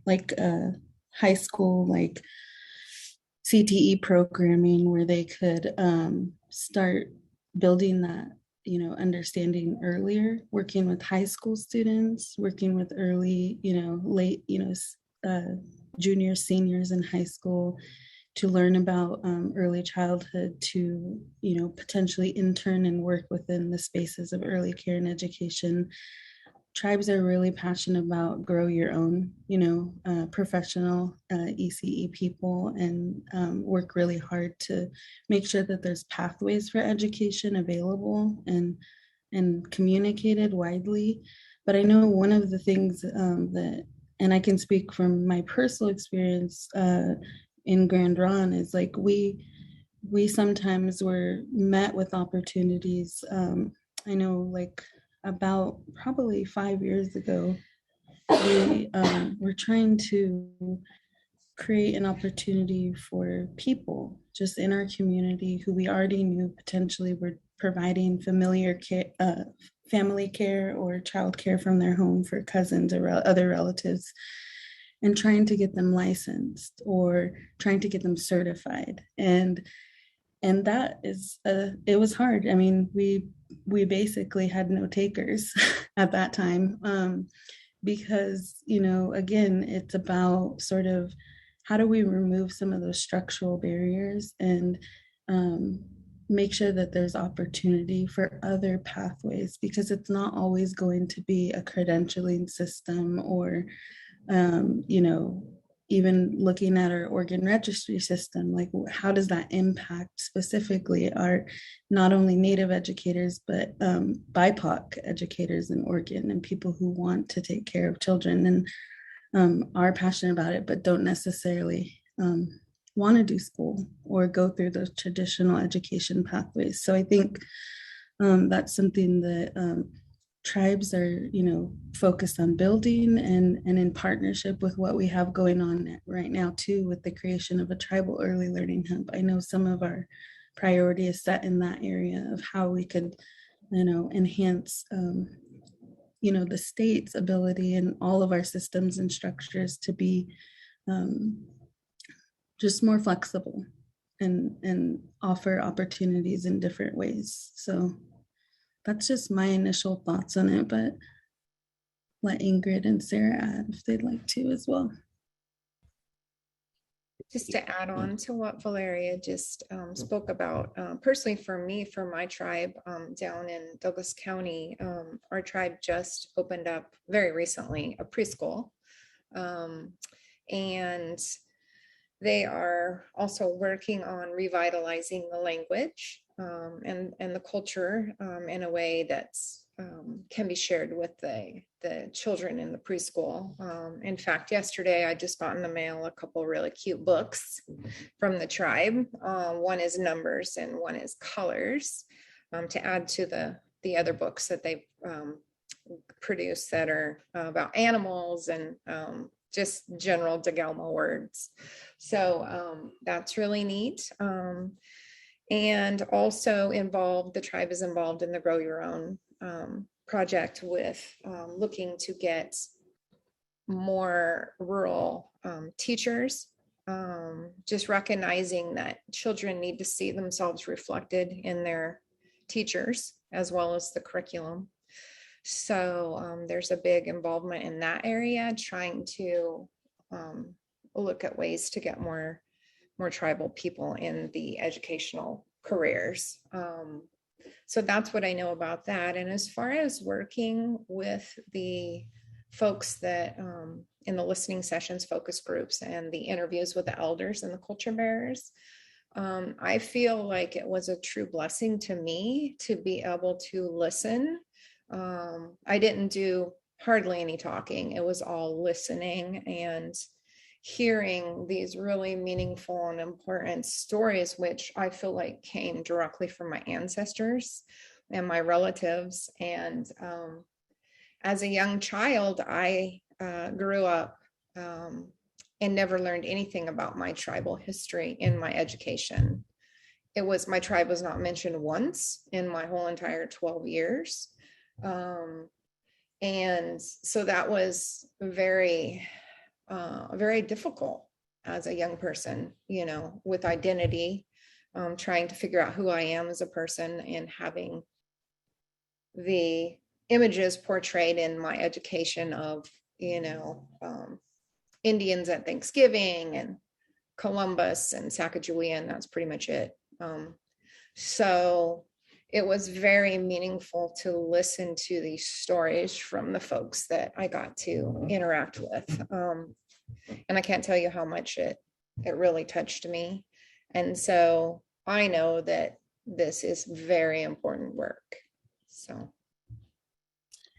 like high school, like CTE programming, where they could start building that, understanding earlier, working with high school students, working with early, late, juniors, seniors in high school, to learn about early childhood, to, potentially intern and work within the spaces of early care and education. Tribes are really passionate about grow your own, professional ECE people, and work really hard to make sure that there's pathways for education available and communicated widely. But I know one of the things that, and I can speak from my personal experience in Grand Ronde, is like we sometimes were met with opportunities. I know, like, about probably 5 years ago, we were trying to create an opportunity for people just in our community who we already knew potentially were providing family care or child care from their home for cousins or other relatives, and trying to get them licensed or trying to get them certified. And that is, it was hard. I mean, we basically had no takers at that time, because, again, it's about sort of how do we remove some of those structural barriers and make sure that there's opportunity for other pathways, because it's not always going to be a credentialing system or, even looking at our organ registry system, like how does that impact specifically our not only Native educators, but BIPOC educators in Oregon, and people who want to take care of children and are passionate about it, but don't necessarily want to do school or go through those traditional education pathways. So I think that's something that tribes are, focused on building, and in partnership with what we have going on right now too, with the creation of a tribal early learning hub. I know some of our priority is set in that area of how we could, enhance, the state's ability and all of our systems and structures to be just more flexible and offer opportunities in different ways. So that's just my initial thoughts on it, but let Ingrid and Sara add if they'd like to as well. Just to add on to what Valeria just spoke about, personally for me, for my tribe down in Douglas County, our tribe just opened up very recently a preschool. And they are also working on revitalizing the language and the culture in a way that's can be shared with the children in the preschool. In fact, yesterday I just got in the mail a couple really cute books from the tribe. One is numbers and one is colors, to add to the other books that they produce that are about animals and just general Degalma words. So that's really neat. And also the tribe is involved in the Grow Your Own project with looking to get more rural teachers, just recognizing that children need to see themselves reflected in their teachers as well as the curriculum. So there's a big involvement in that area, trying to look at ways to get more tribal people in the educational careers. So that's what I know about that. And as far as working with the folks that in the listening sessions, focus groups, and the interviews with the elders and the culture bearers, I feel like it was a true blessing to me to be able to listen. I didn't do hardly any talking. It was all listening and hearing these really meaningful and important stories, which I feel like came directly from my ancestors and my relatives. And as a young child, I grew up and never learned anything about my tribal history in my education. My tribe was not mentioned once in my whole entire 12 years. And so that was very difficult as a young person, with identity, trying to figure out who I am as a person and having the images portrayed in my education of, Indians at Thanksgiving and Columbus and Sacagawea, and that's pretty much it. So it was very meaningful to listen to these stories from the folks that I got to interact with. And I can't tell you how much it really touched me. And so I know that this is very important work. So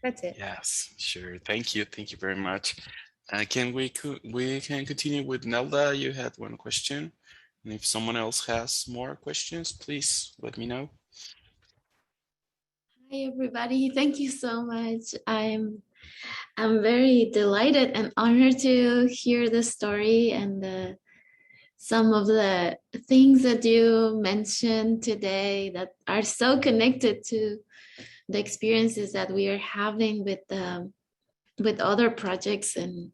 that's it. Yes, sure. Thank you. Thank you very much. Can we can continue with Nelda? You had one question. And if someone else has more questions, please let me know. Hi, everybody. Thank you so much. I'm very delighted and honored to hear the story and some of the things that you mentioned today that are so connected to the experiences that we are having with other projects and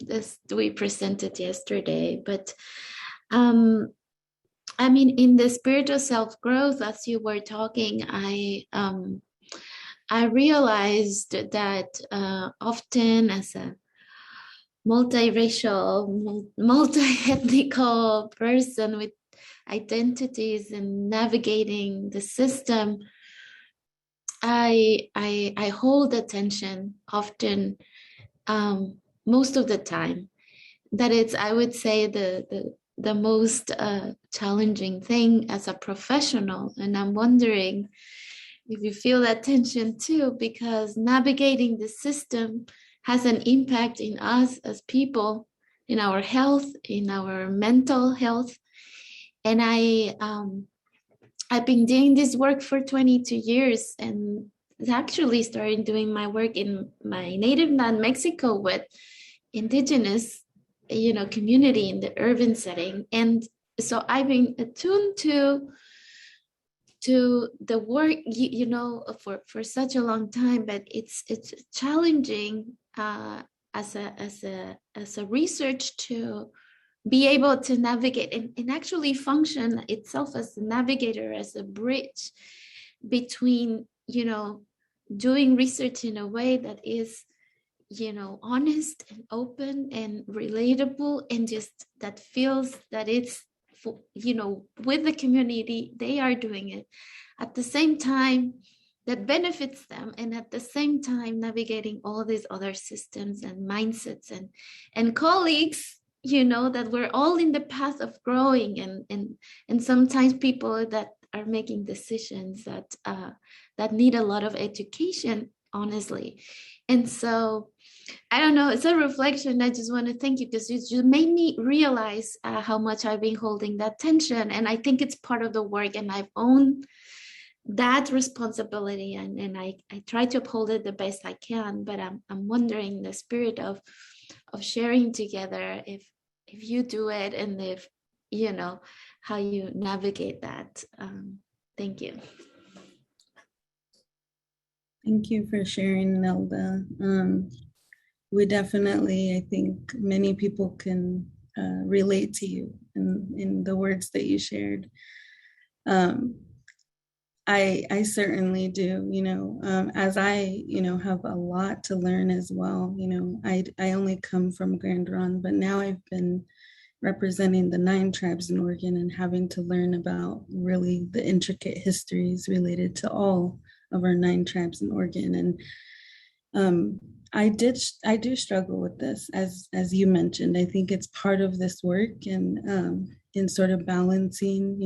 this we presented yesterday. But I mean, in the spirit of self-growth, as you were talking, I realized that often as a multiracial, multi-ethnical person with identities and navigating the system, I hold attention often, most of the time. That it's, I would say, the most challenging thing as a professional. And I'm wondering if you feel that tension too, because navigating the system has an impact in us as people, in our health, in our mental health. And I've been doing this work for 22 years and actually started doing my work in my native land, Mexico, with Indigenous community in the urban setting. And so I've been attuned to the work, for such a long time, but it's challenging as a research to be able to navigate and actually function itself as a navigator, as a bridge between, doing research in a way that is honest and open and relatable, and just that feels that it's with the community, they are doing it at the same time that benefits them, and at the same time navigating all these other systems and mindsets and colleagues, that we're all in the path of growing, and sometimes people that are making decisions that need a lot of education, honestly. And so I don't know, it's a reflection. I just want to thank you, because you made me realize how much I've been holding that tension, and I think it's part of the work, and I've owned that responsibility, and I try to uphold it the best I can. But I'm wondering the spirit of sharing together, if you do it, and if how you navigate that. Thank you. Thank you for sharing, Nelda. We definitely, I think many people can relate to you in the words that you shared. I certainly do, as I, have a lot to learn as well. I only come from Grand Ronde, but now I've been representing the 9 tribes in Oregon and having to learn about really the intricate histories related to all of our 9 tribes in Oregon. And I do struggle with this, as you mentioned. I think it's part of this work, and in sort of balancing,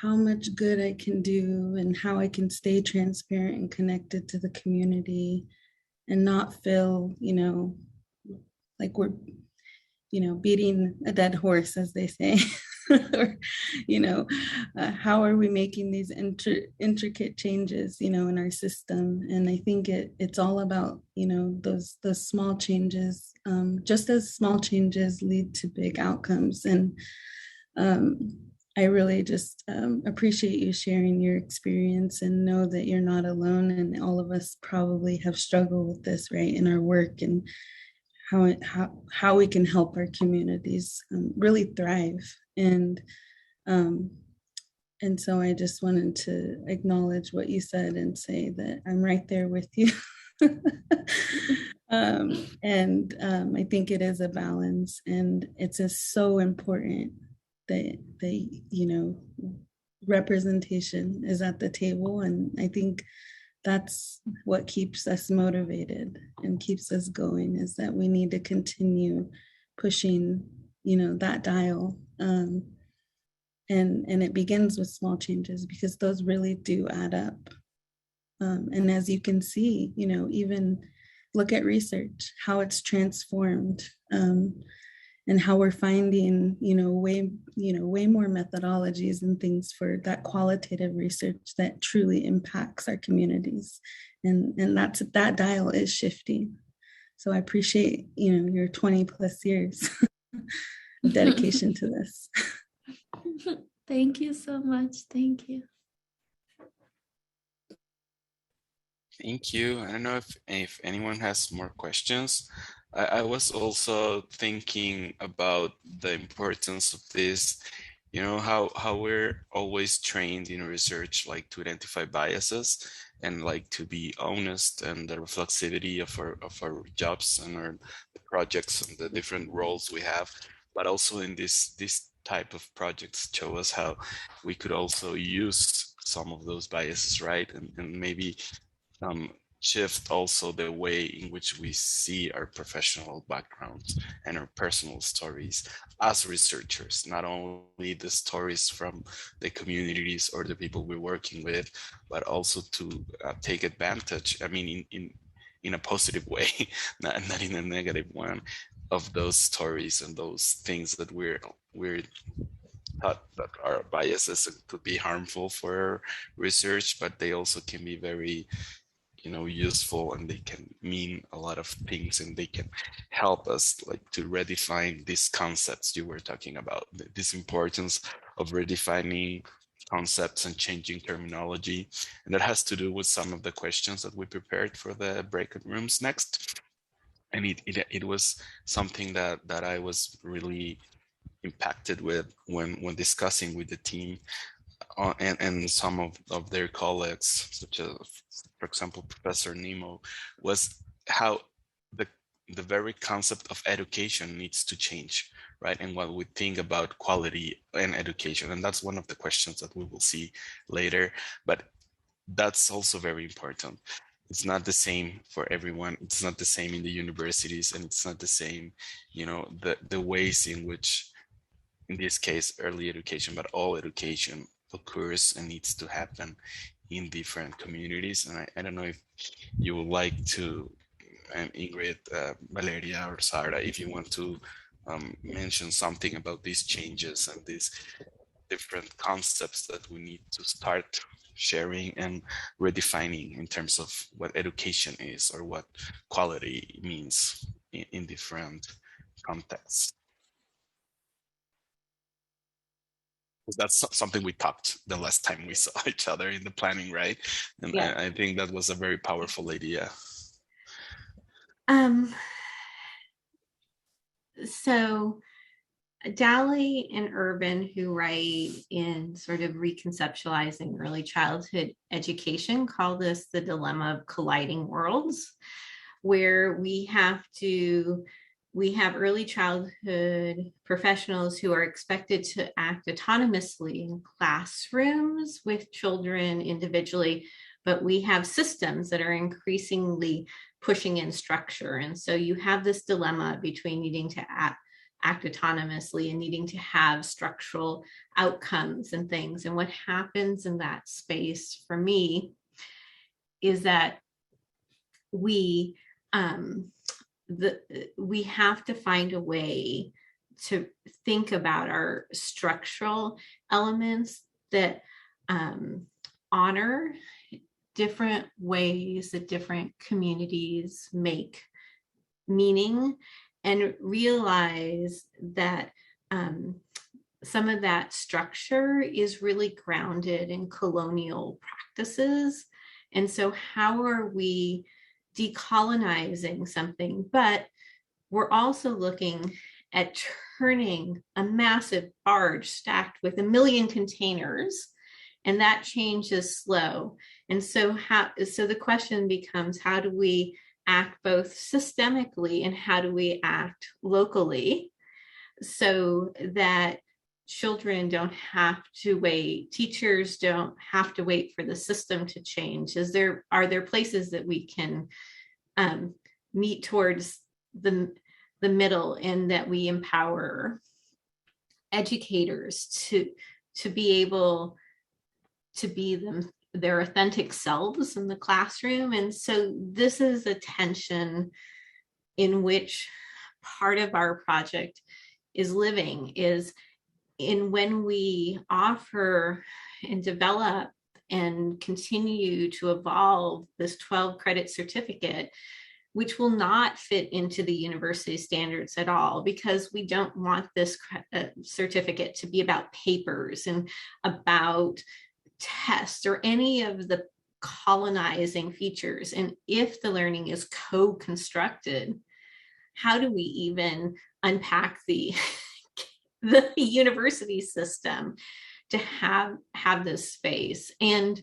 how much good I can do and how I can stay transparent and connected to the community, and not feel, like we're, beating a dead horse, as they say. Or, how are we making these intricate changes, in our system? And I think it's all about, those small changes, just as small changes lead to big outcomes. And I really just appreciate you sharing your experience, and know that you're not alone, and all of us probably have struggled with this, right, in our work, and how we can help our communities really thrive. And so I just wanted to acknowledge what you said and say that I'm right there with you. And I think it is a balance, and it's just so important that representation is at the table. And I think that's what keeps us motivated and keeps us going, is that we need to continue pushing, that dial. And it begins with small changes, because those really do add up. And as you can see, even look at research, how it's transformed, and how we're finding, way more methodologies and things for that qualitative research that truly impacts our communities. And that dial is shifting. So I appreciate, your 20 plus years of dedication to this. Thank you so much. Thank you. Thank you. I don't know if anyone has more questions. I was also thinking about the importance of this, how we're always trained in research, like to identify biases and like to be honest, and the reflexivity of our jobs and our projects and the different roles we have. But also in this type of projects show us how we could also use some of those biases, right? And maybe shift also the way in which we see our professional backgrounds and our personal stories as researchers, not only the stories from the communities or the people we're working with, but also to take advantage, in a positive way, not in a negative one, of those stories and those things that we're thought that are biases could be harmful for research, but they also can be very useful, and they can mean a lot of things, and they can help us like to redefine these concepts you were talking about, this importance of redefining concepts and changing terminology. And that has to do with some of the questions that we prepared for the breakout rooms next. And it was something that I was really impacted with when discussing with the team and some of their colleagues, such as, for example, Professor Nemo, was how the very concept of education needs to change, right? And what we think about quality and education. And that's one of the questions that we will see later. But that's also very important. It's not the same for everyone. It's not the same in the universities, and it's not the same, the ways in which, in this case, early education, but all education occurs and needs to happen in different communities. And I don't know if you would like to, and Ingrid, Valeria, or Sara, if you want to mention something about these changes and these different concepts that we need to start sharing and redefining in terms of what education is or what quality means in different contexts. That's something we talked the last time we saw each other in the planning, right? And Yeah. I think that was a very powerful idea. So Dally and Urban, who write in sort of reconceptualizing early childhood education, call this the dilemma of colliding worlds, where we have early childhood professionals who are expected to act autonomously in classrooms with children individually, but we have systems that are increasingly pushing in structure. And so you have this dilemma between needing to act autonomously and needing to have structural outcomes and things. And what happens in that space for me is that we have to find a way to think about our structural elements that honor different ways that different communities make meaning, and realize that some of that structure is really grounded in colonial practices. And so how are we decolonizing something? But we're also looking at turning a massive barge stacked with 1 million containers, and that change is slow. And so the question becomes, how do we act both systemically and how do we act locally so that children don't have to wait, teachers don't have to wait for the system to change? Are there places that we can meet towards the middle, and that we empower educators to be able to be their authentic selves in the classroom? And so this is a tension in which part of our project is living, is in when we offer and develop and continue to evolve this 12 credit certificate, which will not fit into the university standards at all, because we don't want this certificate to be about papers and about tests or any of the colonizing features. And if the learning is co-constructed, how do we even unpack the university system to have this space? And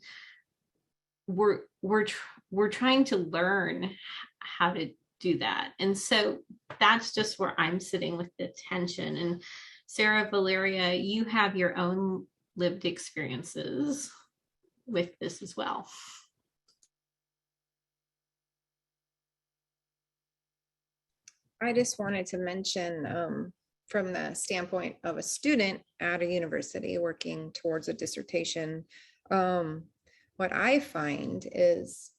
we're trying to learn how to do that. And so that's just where I'm sitting with the tension. And Sara, Valeria, you have your own lived experiences with this as well. I just wanted to mention, from the standpoint of a student at a university working towards a dissertation, what I find is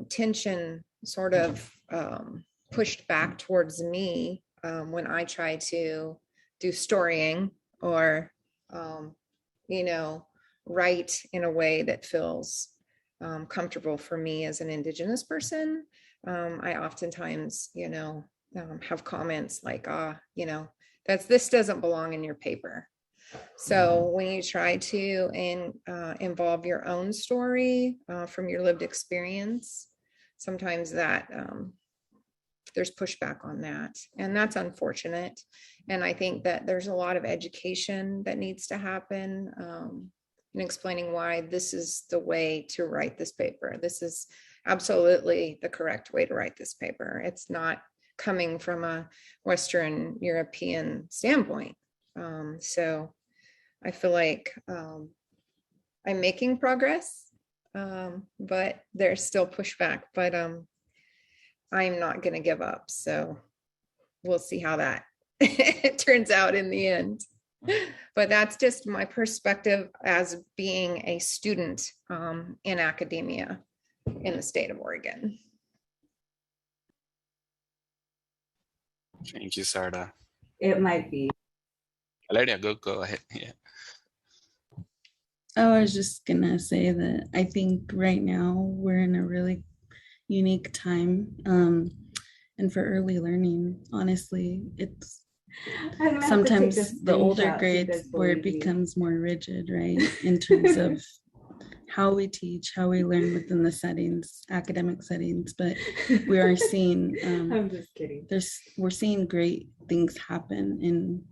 tension sort of pushed back towards me when I try to do storying or write in a way that feels comfortable for me as an Indigenous person. I oftentimes, have comments like, this doesn't belong in your paper. So when you try to involve your own story from your lived experience, sometimes that there's pushback on that, and that's unfortunate. And I think that there's a lot of education that needs to happen in explaining why this is the way to write this paper. This is absolutely the correct way to write this paper. It's not coming from a Western European standpoint. So I feel like I'm making progress, but there's still pushback, but I'm not going to give up. So we'll see how that turns out in the end. But that's just my perspective as being a student in academia in the state of Oregon. Thank you, Sara. It might be. Valeria, go ahead. Yeah. Oh, I was just gonna say that I think right now we're in a really unique time. And for early learning, honestly, it's sometimes the older grades where it becomes more rigid, right? In terms of how we teach, how we learn within the settings, academic settings, but we are seeing I'm just kidding. we're seeing great things happen in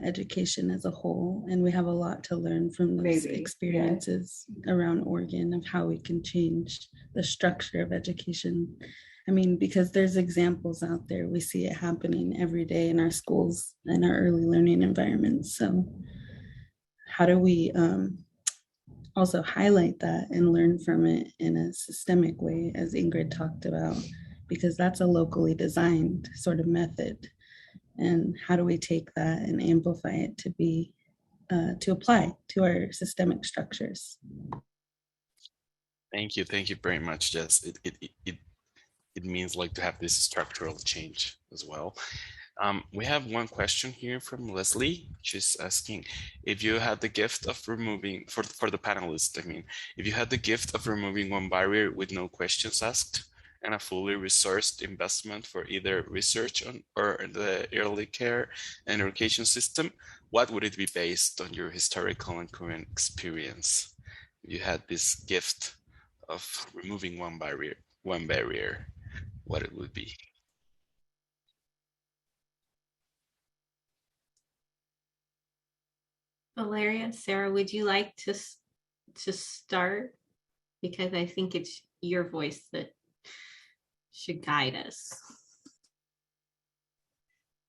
education as a whole, and we have a lot to learn from those experiences around Oregon of how we can change the structure of education. I mean, because there's examples out there, we see it happening every day in our schools and our early learning environments. So how do we also highlight that and learn from it in a systemic way, as Ingrid talked about, because that's a locally designed sort of method. And how do we take that and amplify it to be, to apply to our systemic structures? Thank you very much. Yes, it means like to have this structural change as well. We have one question here from Leslie. She's asking if you had the gift of removing, for the panelists, I mean, if you had the gift of removing one barrier with no questions asked and a fully resourced investment for either research on or the early care and education system, what would it be based on your historical and current experience? You had this gift of removing one barrier, what it would be. Valeria, Sara, would you like to start? Because I think it's your voice that should guide us.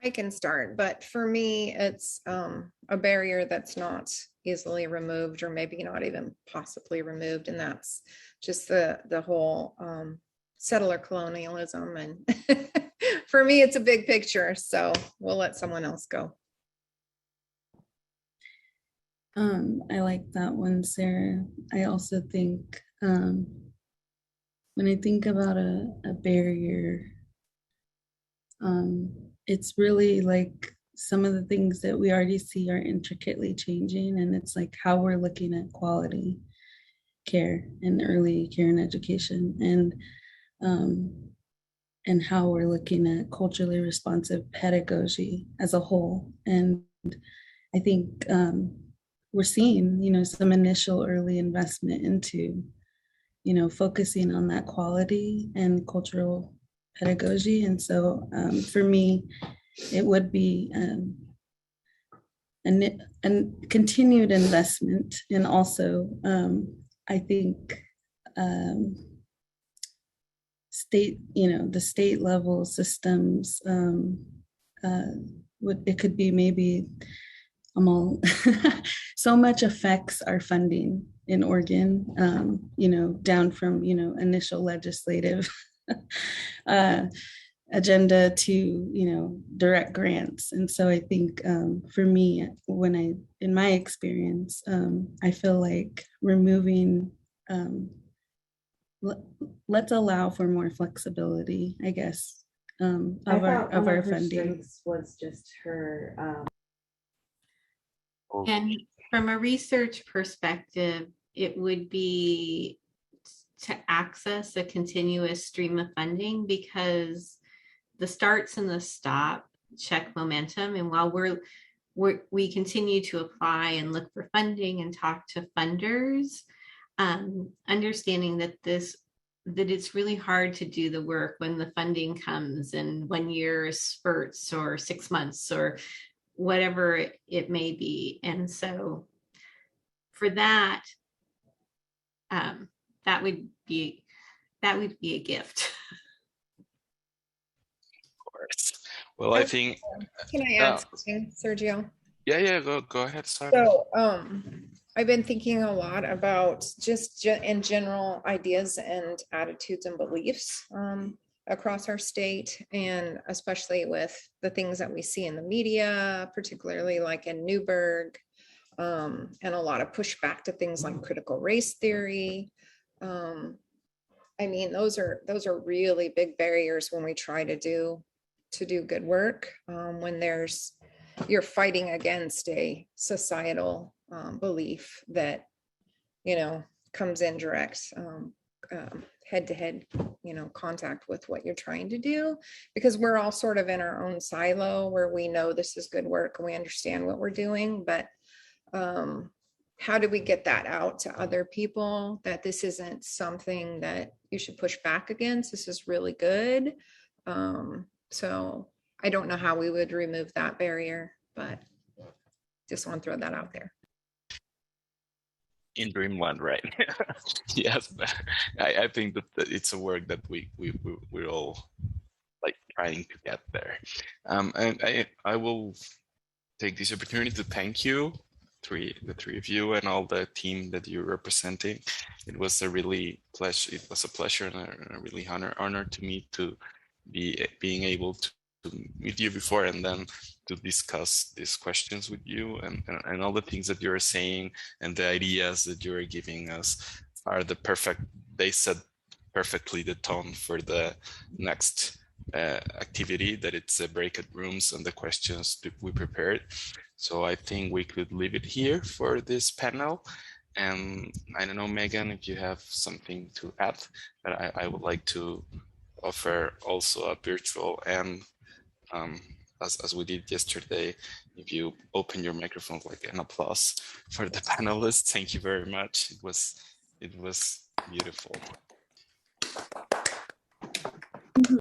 I can start, but for me, it's a barrier that's not easily removed, or maybe not even possibly removed, and that's just the whole settler colonialism. And for me, it's a big picture, so we'll let someone else go. I like that one, Sara. I also think when I think about a barrier, it's really like some of the things that we already see are intricately changing, and it's like how we're looking at quality care and early care and education, and how we're looking at culturally responsive pedagogy as a whole. And I think we're seeing, some initial early investment into, focusing on that quality and cultural pedagogy. And so for me, it would be a continued investment, and also I think the state level systems it could be maybe so much affects our funding in Oregon, down from, initial legislative agenda to, direct grants. And so I think for me, in my experience, I feel like removing, let's allow for more flexibility, I guess, of our funding. Was just her. And from a research perspective, it would be to access a continuous stream of funding, because the starts and the stop check momentum. And while we continue to apply and look for funding and talk to funders, understanding that it's really hard to do the work when the funding comes in 1 year spurts or 6 months or whatever it may be. And so for that, that would be that would be a gift. Of course. Well, I think. Can I add something, Sergio? Yeah. Go ahead, Sara. So, I've been thinking a lot about just in general ideas and attitudes and beliefs across our state, and especially with the things that we see in the media, particularly like in Newburgh, and a lot of pushback to things like critical race theory. I mean, those are really big barriers when we try to do good work, when you're fighting against a societal belief that, comes in direct head-to-head, contact with what you're trying to do, because we're all sort of in our own silo where we know this is good work and we understand what we're doing, but how do we get that out to other people, that this isn't something that you should push back against? This is really good. So I don't know how we would remove that barrier, but just want to throw that out there. In Dreamland, right? Yes, but I think that it's a work that we're all like trying to get there. And I will take this opportunity to thank you, the three of you, and all the team that you're representing. It was a pleasure and a really honor to me to being able to meet you before, and then to discuss these questions with you, and all the things that you're saying and the ideas that you're giving us are they set perfectly the tone for the next activity, that it's the breakout rooms and the questions that we prepared. So I think we could leave it here for this panel. And I don't know, Megan, if you have something to add, but I would like to offer also a virtual and as we did yesterday, if you open your microphone, like an applause for the panelists. Thank you very much. It was beautiful.